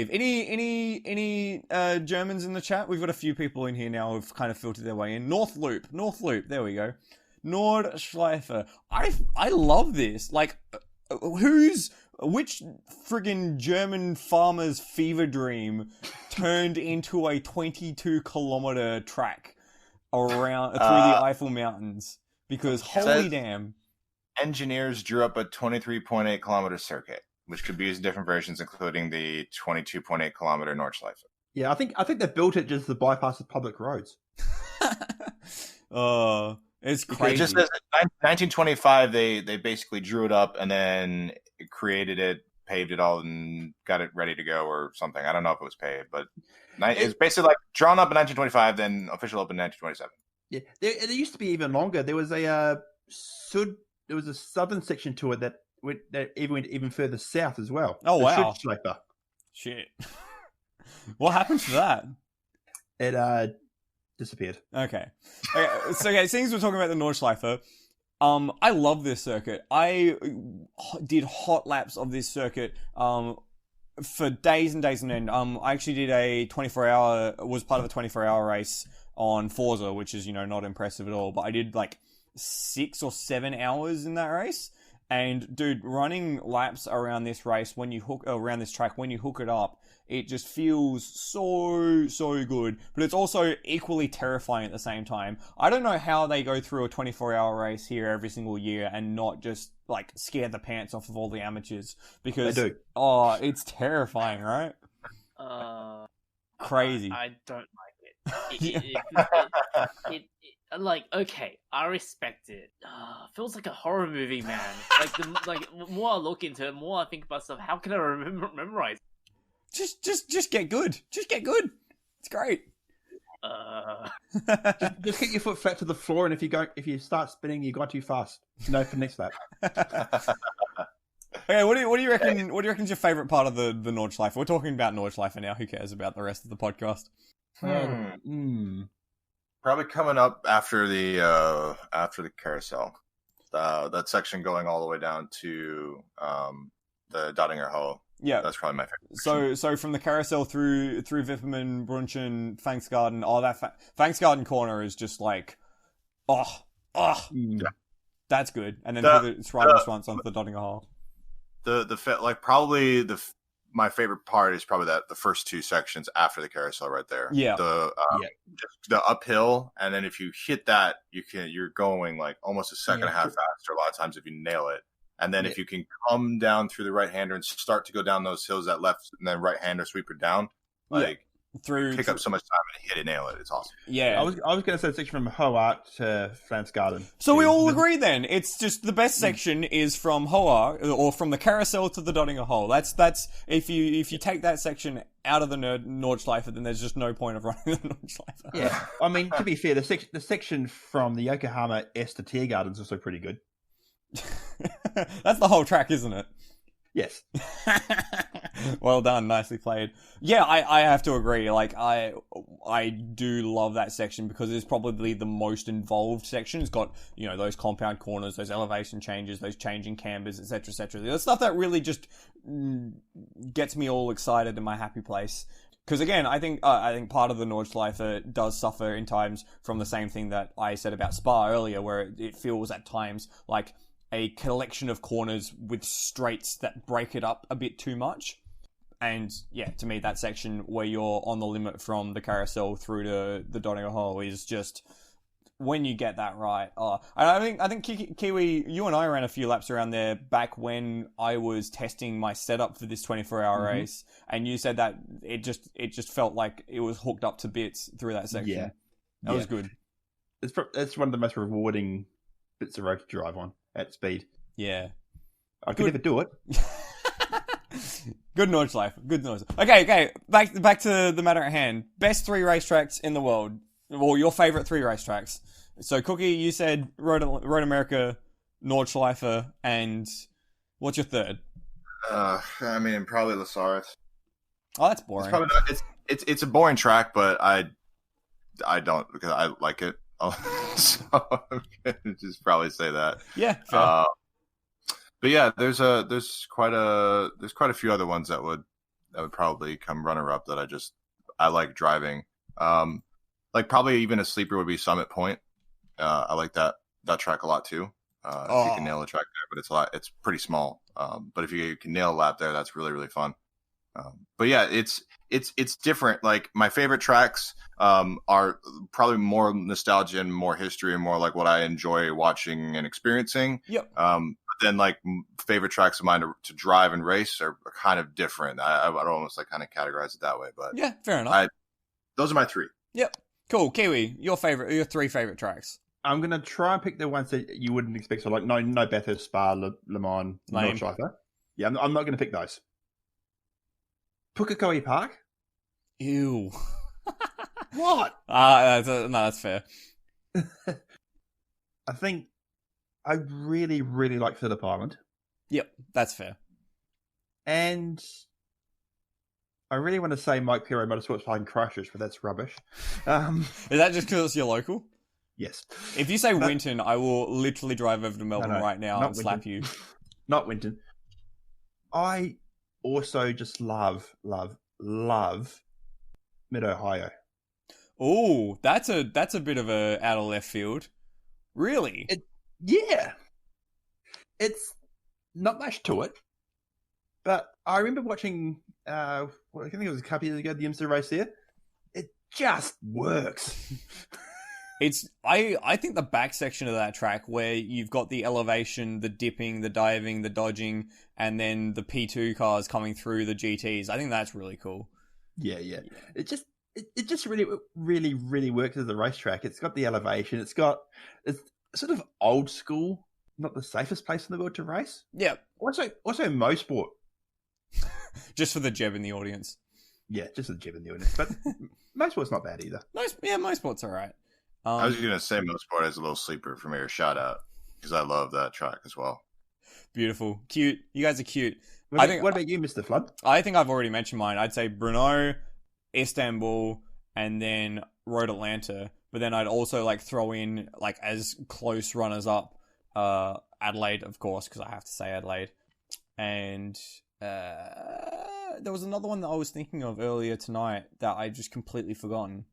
Any Germans in the chat? We've got a few people in here now who've kind of filtered their way in. North Loop. There we go. Nordschleife. I love this. Like, which friggin' German farmer's fever dream turned into a 22-kilometer track around through the Eiffel Mountains? Because holy damn. Engineers drew up a 23.8 kilometer circuit, which could be used in different versions, including the 22.8 kilometer Nordschleife. Yeah, I think they built it just to bypass the public roads. It's crazy. It just says 1925. They basically drew it up and then created it, paved it all, and got it ready to go or something. I don't know if it was paved, but it's basically like drawn up in 1925, then official open in 1927. Yeah, there used to be even longer. There was a southern section to it that went even further south as well. Oh, wow. Nordschleife. Shit. What happened to that? It disappeared. Okay. So since we're talking about the Nordschleife, I love this circuit. I did hot laps of this circuit for days and days on end. I actually did was part of a 24-hour race on Forza, which is, not impressive at all, but I did like 6 or 7 hours in that race. And dude, running laps around this race around this track, when you hook it up, it just feels so good. But it's also equally terrifying at the same time. I don't know how they go through a 24-hour race here every single year and not just like scare the pants off of all the amateurs, because They do. Oh, it's terrifying, right? Crazy. I don't like it. Like, okay, I respect it. Feels like a horror movie, man. Like the more I look into it, the more I think about stuff. How can I memorize? Just get good. Just get good. It's great. Just get your foot flat to the floor, and if you start spinning, you go too fast. No, for the next lap. Okay, what do you reckon? What do you reckon is your favorite part of the Nordschleife? We're talking about Nordschleife now. Who cares about the rest of the podcast? Probably coming up after the carousel, that section going all the way down to the Dottinger Hall. Yeah, that's probably my favorite. So from the carousel through Wipperman, Brunchen, Fangsgarten, that Fangsgarten corner is just like, yeah. That's good. And then it's right once onto the Dottinger Hall. My favorite part is probably the first 2 sections after the carousel right there. Yeah. The uphill, and then if you hit that, you're going like almost a second and a half faster a lot of times if you nail it. And then if you can come down through the right-hander and start to go down those hills, that left and then right-hander sweeper down, pick up so much time and hit it, nail it. It's awesome. Yeah. I was going to say the section from Hoart to Fransgarten. So we all agree then. It's just the best section is from Hoart, or from the carousel to the Dottinger Hole. That's if you take that section out of the Nordschleife, then there's just no point of running the Nordschleife. Yeah. I mean, to be fair, the section from the Yokohama S to Tiergarten is also pretty good. That's the whole track, isn't it? Yes. Well done, nicely played. Yeah, I have to agree. Like, I do love that section because it's probably the most involved section. It's got, those compound corners, those elevation changes, those changing cambers, etc., etc. The stuff that really just gets me all excited in my happy place. Because again, I think part of the Nordschleife does suffer in times from the same thing that I said about Spa earlier, where it feels at times like a collection of corners with straights that break it up a bit too much. And yeah, to me, that section where you're on the limit from the carousel through to the Dottinger Hole is just, when you get that right. And I think Kiwi, you and I ran a few laps around there back when I was testing my setup for this 24-hour race, and you said that it just felt like it was hooked up to bits through that section. Yeah, that was good. It's one of the most rewarding bits of road to drive on at speed. Yeah, I could never do it. Good Nordschleife. Good Nordschleife. Okay. Back to the matter at hand. Best 3 racetracks in the world. Well, your favorite 3 racetracks. So, Cookie, you said Road America, Nordschleife, and what's your third? I mean, probably La Sarre. Oh, that's boring. It's probably not, it's a boring track, but I don't, because I like it. So I'm gonna just probably say that. Yeah. Fair. But yeah, there's quite a few other ones that would probably come runner up that I like driving. Like probably even a sleeper would be Summit Point. I like that track a lot too. If you can nail a track there, but it's pretty small. But if you can nail a lap there, that's really, really fun. But yeah, it's different. Like my favorite tracks are probably more nostalgia and more history and more like what I enjoy watching and experiencing. Yep. But then like favorite tracks of mine to drive and race are kind of different. I'd almost like kind of categorize it that way. But yeah, fair enough. Those are my 3. Yep. Cool. Kiwi, your 3 favorite tracks. I'm going to try and pick the ones that you wouldn't expect. So like no Bathurst, Spa, Le Mans, Nordschleife. Yeah, I'm not going to pick those. Pukekohe Park? Ew. What? No, that's fair. I think I really, really like Phillip Island. Yep, that's fair. And I really want to say Mike Pirro Motorsports Flying Crushes, but that's rubbish. Is that just because it's your local? Yes. If you say Winton, I will literally drive over to Melbourne right now not and slap you. Not Winton. I also just love Mid-Ohio. Oh, that's a bit of a out of left field. Really? Yeah. It's not much to it. But I remember watching, I think it was a couple years ago, the IMSA race there. It just works. I think the back section of that track where you've got the elevation, the dipping, the diving, the dodging, and then the P2 cars coming through the GTs, I think that's really cool. Yeah. It just really works as a racetrack. It's got the elevation. It's sort of old school, not the safest place in the world to race. Yeah. Also Mosport. Just for the Jeb in the audience. Yeah, just the Jeb in the audience. But Mosport's not bad either. Mosport's all right. I was going to say Mosport is a little sleeper for me, or shout out, because I love that track as well. Beautiful. Cute. You guys are cute. What about you, Mr. Flood? I think I've already mentioned mine. I'd say Brno, Istanbul, and then Road Atlanta. But then I'd also throw in as close runners up Adelaide, of course, because I have to say Adelaide. And there was another one that I was thinking of earlier tonight that I just completely forgotten.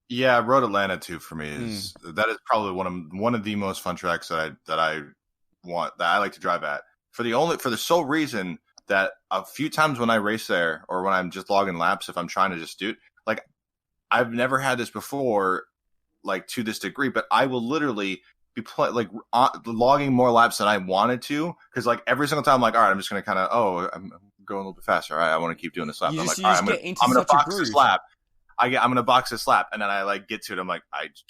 Yeah, Road Atlanta too for me is that is probably one of the most fun tracks that I like to drive at for the sole reason that a few times when I race there or when I'm just logging laps, if I'm trying to just do it, I've never had this before, to this degree, but I will literally be logging more laps than I wanted to, because every single time I'm all right, I'm just gonna kind of I'm going a little bit faster. All right, I want to keep doing this lap. I'm gonna box this lap. I'm gonna box this lap, and then I get to it. I'm I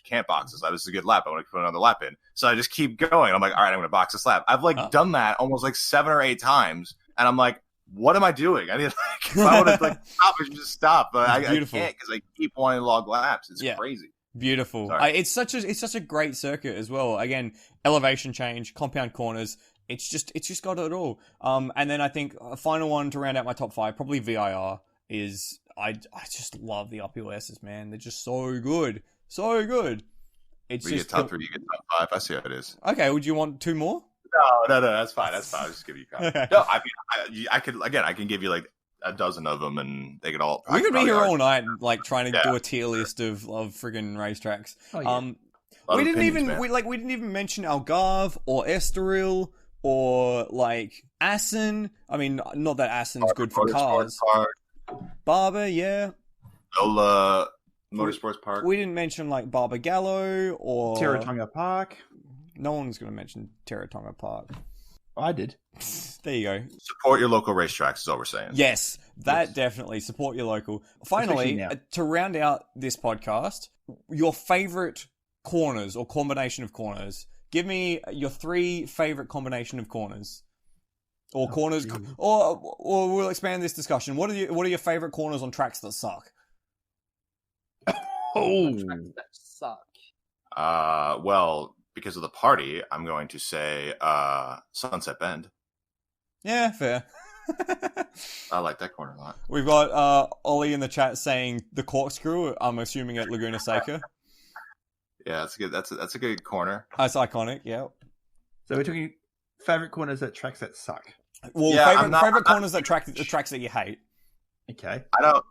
can't box this lap. This is a good lap. I want to put another lap in, so I just keep going. I'm all right, I'm gonna box this lap. I've done that almost 7 or 8 times, and I'm what am I doing? I need if I want to stop, I should just stop, but I can't because I keep wanting to log laps. It's crazy. Beautiful. It's such a great circuit as well. Again, elevation change, compound corners. It's just got it all. And then I think a final one to round out my top 5, probably VIR is. I just love the uphill S's, man. They're just so good. So good. It's we just get top 3, you get top 5. I see how it is. Okay, would you want 2 more? No, that's fine. That's fine. I'll just give you a couple. No, I can give you a dozen of them, and they could all. We could be here all night, trying to do a tier list of friggin' racetracks. Oh, yeah. We didn't even mention Algarve or Estoril or Assen. I mean, not that Assen's good for cars. Barber, yeah. Lola Motorsports Park. We didn't mention Barber Gallo or Terratonga Park. No one's going to mention Terratonga Park. I did. There you go. Support your local racetracks is all we're saying. Yes, definitely. Support your local. Finally, to round out this podcast, your favorite corners or combination of corners. Give me your 3 favorite combination of corners. Or corners, or we'll expand this discussion. What are your favorite corners on tracks that suck? Tracks that suck. Well, because of the party, I'm going to say Sunset Bend. Yeah, fair. I like that corner a lot. We've got Ollie in the chat saying the corkscrew. I'm assuming at Laguna Seca. Yeah, that's good. That's a good corner. That's iconic. Yeah. So we're talking favorite corners at tracks that suck. Well, favorite corners that tracks that you hate. Okay.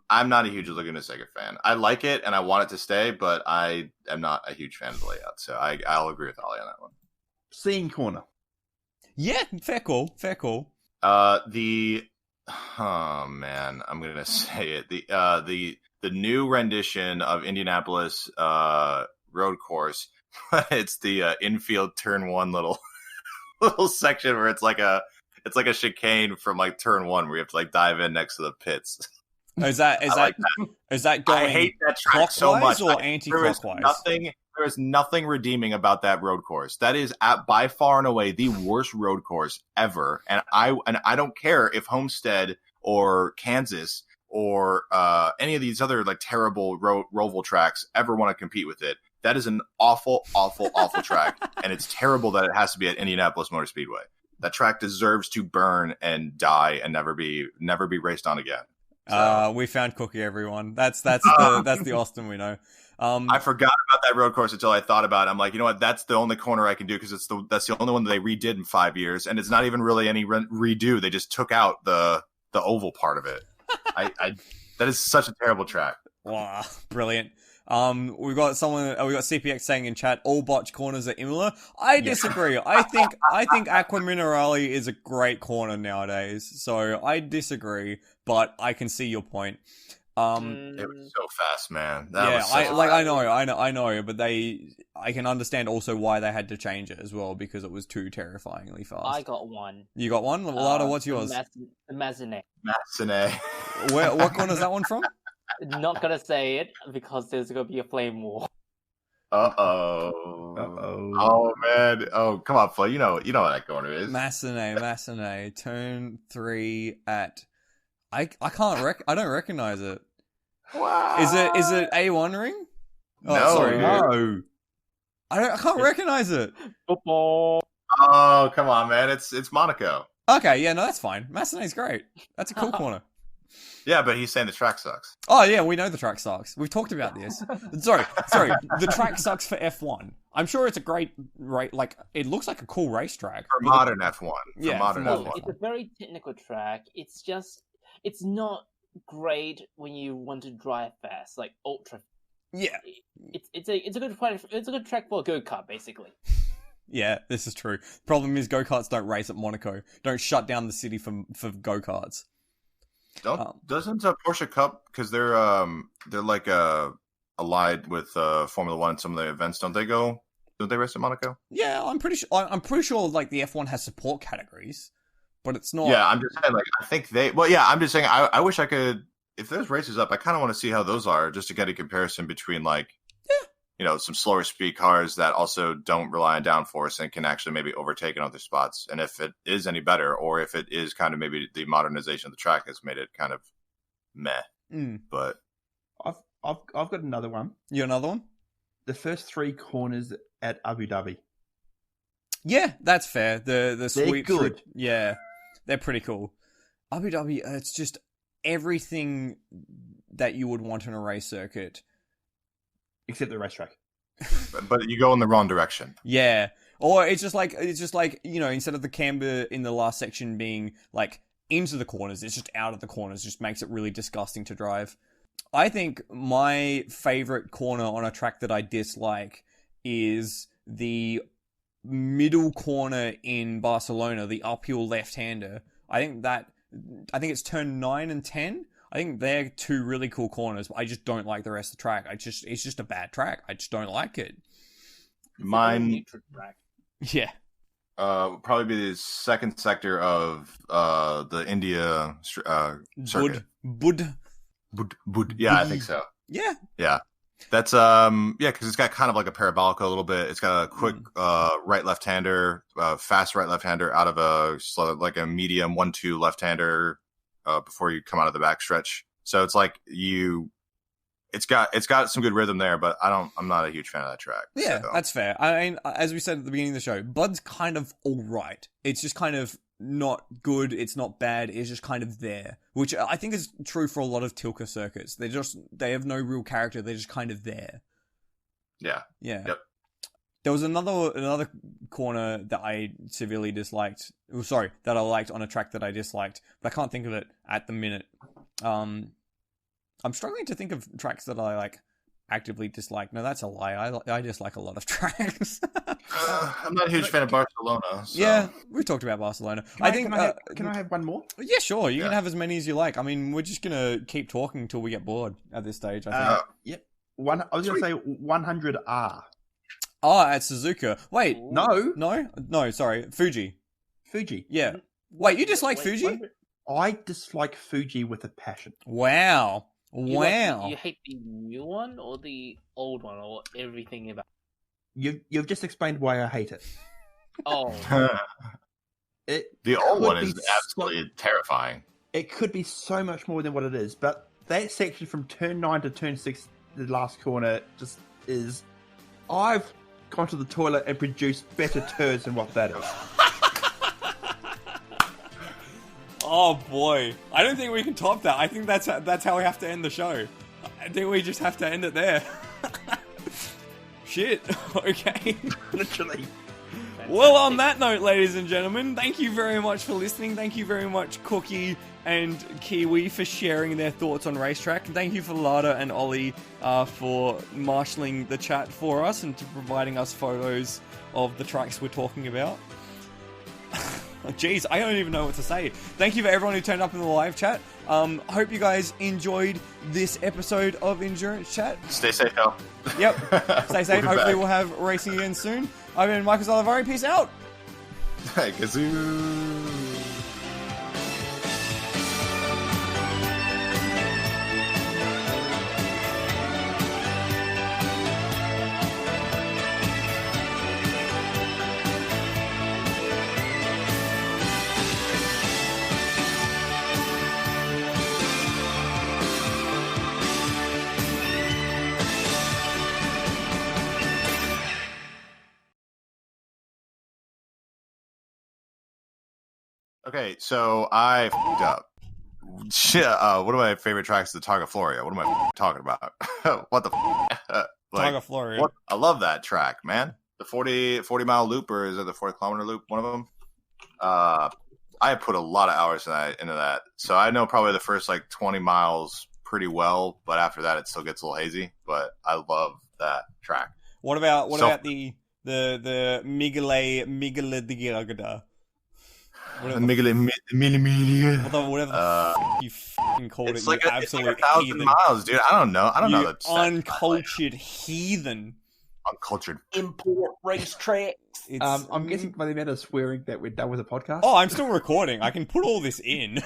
I'm not a huge Laguna Seca fan. I like it and I want it to stay, but I am not a huge fan of the layout. So I'll agree with Ollie on that one. Scene corner. Yeah, fair call. Oh man, I'm gonna say it. The new rendition of Indianapolis road course. It's the infield turn 1 little section where it's like a chicane from turn 1 where you have to dive in next to the pits. Is that going? I hate that track so much. Or anti-clockwise? There is nothing redeeming about that road course. That is by far and away the worst road course ever. And I don't care if Homestead or Kansas or any of these other terrible roval tracks ever want to compete with it. That is an awful, awful, awful track, and it's terrible that it has to be at Indianapolis Motor Speedway. That track deserves to burn and die and never be raced on again. So. We found Cookie, everyone. That's the Austin we know. I forgot about that road course until I thought about it. I'm like, you know what? That's the only corner I can do because that's the only one that they redid in 5 years, and it's not even really any redo. They just took out the oval part of it. That is such a terrible track. Wow, brilliant. We got CPX saying in chat, all botch corners are Imola. I disagree. I think Aqua Minerale is a great corner nowadays. So I disagree, but I can see your point. It was so fast, man. I know, but I can understand also why they had to change it as well because it was too terrifyingly fast. I got one. You got one? Lada, what's yours? The Mazinet. What corner is that one from? Not gonna say it because there's gonna be a flame war. Uh-oh. Oh man. Oh, come on, Flo. You know what that corner is. Massenet. Turn 3 at. I don't recognize it. Wow. Is it A1 ring? Oh, No. sorry. No. I can't recognize it. Football. Oh, come on, man. It's Monaco. Okay, yeah, no, that's fine. Massenet's great. That's a cool corner. Yeah, but he's saying the track sucks. Oh yeah, we know the track sucks. We've talked about this. Sorry. The track sucks for F1. I'm sure it's a great like it looks like a cool racetrack. For modern F1. Yeah, Modern for F1. It's a very technical track. It's not great when you want to drive fast, like ultra. Yeah. It's a good track for a go-kart, basically. Yeah, this is true. Problem is go-karts don't race at Monaco. Don't shut down the city for go-karts. Doesn't Porsche Cup, because they're like allied with Formula One in some of the events, don't they race at Monaco? Yeah, I'm pretty sure like the F1 has support categories, but it's not. Yeah, I'm just saying, like, I think I'm just saying, I wish I could, if there's races up, I kind of want to see how those are, just to get a comparison between, like, some slower speed cars that also don't rely on downforce and can actually maybe overtake in other spots. And if it is any better, or if it is kind of maybe the modernization of the track has made it kind of meh. But I've got another one. You another one? The first 3 corners at Abu Dhabi. Yeah, that's fair. The sweep good. Through, yeah, they're pretty cool. Abu Dhabi, it's just everything that you would want in a race circuit. Except the racetrack. but you go in the wrong direction. Yeah. Or it's just like instead of the camber in the last section being like into the corners, it's just out of the corners, just makes it really disgusting to drive. I think my favorite corner on a track that I dislike is the middle corner in Barcelona, the uphill left-hander. I think it's turn 9 and 10. I think they're 2 really cool corners, but I just don't like the rest of the track. It's just a bad track. I just don't like it. Mine, yeah, probably be the second sector of the India circuit. Bud. Yeah, I think so. Yeah. That's because it's got kind of like a parabolica a little bit. It's got a quick right left-hander, fast right left-hander out of a medium 1-2 left-hander. Before you come out of the backstretch, so it's like it's got some good rhythm there, but I'm not a huge fan of that track. Yeah, so. That's fair. I mean, as we said at the beginning of the show, Bud's kind of all right. It's just kind of not good. It's not bad. It's just kind of there, which I think is true for a lot of Tilke circuits. They have no real character. They're just kind of there. Yeah. Yep. There was another corner that I severely disliked. Oh, sorry, that I liked on a track that I disliked, but I can't think of it at the minute. I'm struggling to think of tracks that I like actively dislike. No, that's a lie. I dislike a lot of tracks. I'm not a huge fan of Barcelona. So. Yeah, we talked about Barcelona. Can I have one more? Yeah, sure. You can have as many as you like. I mean, we're just gonna keep talking until we get bored at this stage. I think. Yep. I was gonna say 100R. Oh, at Suzuka. Wait, no, sorry, Fuji. Yeah. Wait, you dislike Fuji? I dislike Fuji with a passion. Wow. You hate the new one or the old one or everything about? You've just explained why I hate it. Oh. The old one is absolutely terrifying. It could be so much more than what it is, but that section from turn 9 to turn 6, the last corner, just is. I've gone to the toilet and produced better turds than what that is. Oh boy, I don't think we can top that. I think that's how we have to end the show. I think we just have to end it there. Shit. Okay. Literally. Well, on that note, ladies and gentlemen, thank you very much for listening. Thank you very much, Cookie and Kiwi, for sharing their thoughts on Racetrack. And thank you for Lada and Ollie for marshalling the chat for us and to providing us photos of the tracks we're talking about. Jeez, I don't even know what to say. Thank you for everyone who turned up in the live chat. Hope you guys enjoyed this episode of Endurance Chat. Stay safe, y'all. Yep. Stay safe. We'll be Hopefully back. we'll have racing again soon. I've been Michael Salavari. Peace out. Hey, kazoo. Okay, so I f***ed up. Shit, one of my favorite tracks is the Targa Floria. What am I talking about? What the f***? Targa Floria. What? I love that track, man. The 40 mile loop, or is it the 40 kilometer loop? One of them. I put a lot of hours into that, so I know probably the first like 20 miles pretty well, but after that it still gets a little hazy. But I love that track. What about the Migale Digagada? Whatever the you fucking called it's it, like you it's like absolute 1,000 heathen. miles, dude. I don't know. You the uncultured heathen. uncultured. Import racetrack. It's, I'm guessing by the amount of swearing that we're done with the podcast. Oh, I'm still recording. I can put all this in.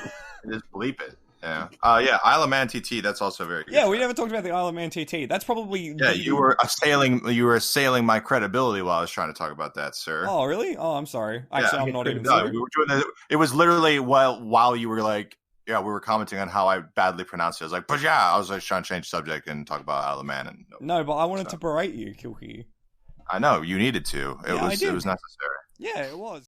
Just bleep it. Yeah. Yeah. Isle of Man TT. That's also very good. Yeah, we never talked about the Isle of Man TT. That's probably Yeah, you were assailing my credibility while I was trying to talk about that, sir. Oh, really? Oh, I'm sorry. Actually, I'm not even No, sorry. we were doing that. It was literally while you were like, yeah, we were commenting on how I badly pronounced it. I was like, but yeah, I was like trying to change subject and talk about Isle of Man. And No, but I wanted to berate you, Kilky. I know you needed to. It Yeah, I was did. necessary. Yeah, it was.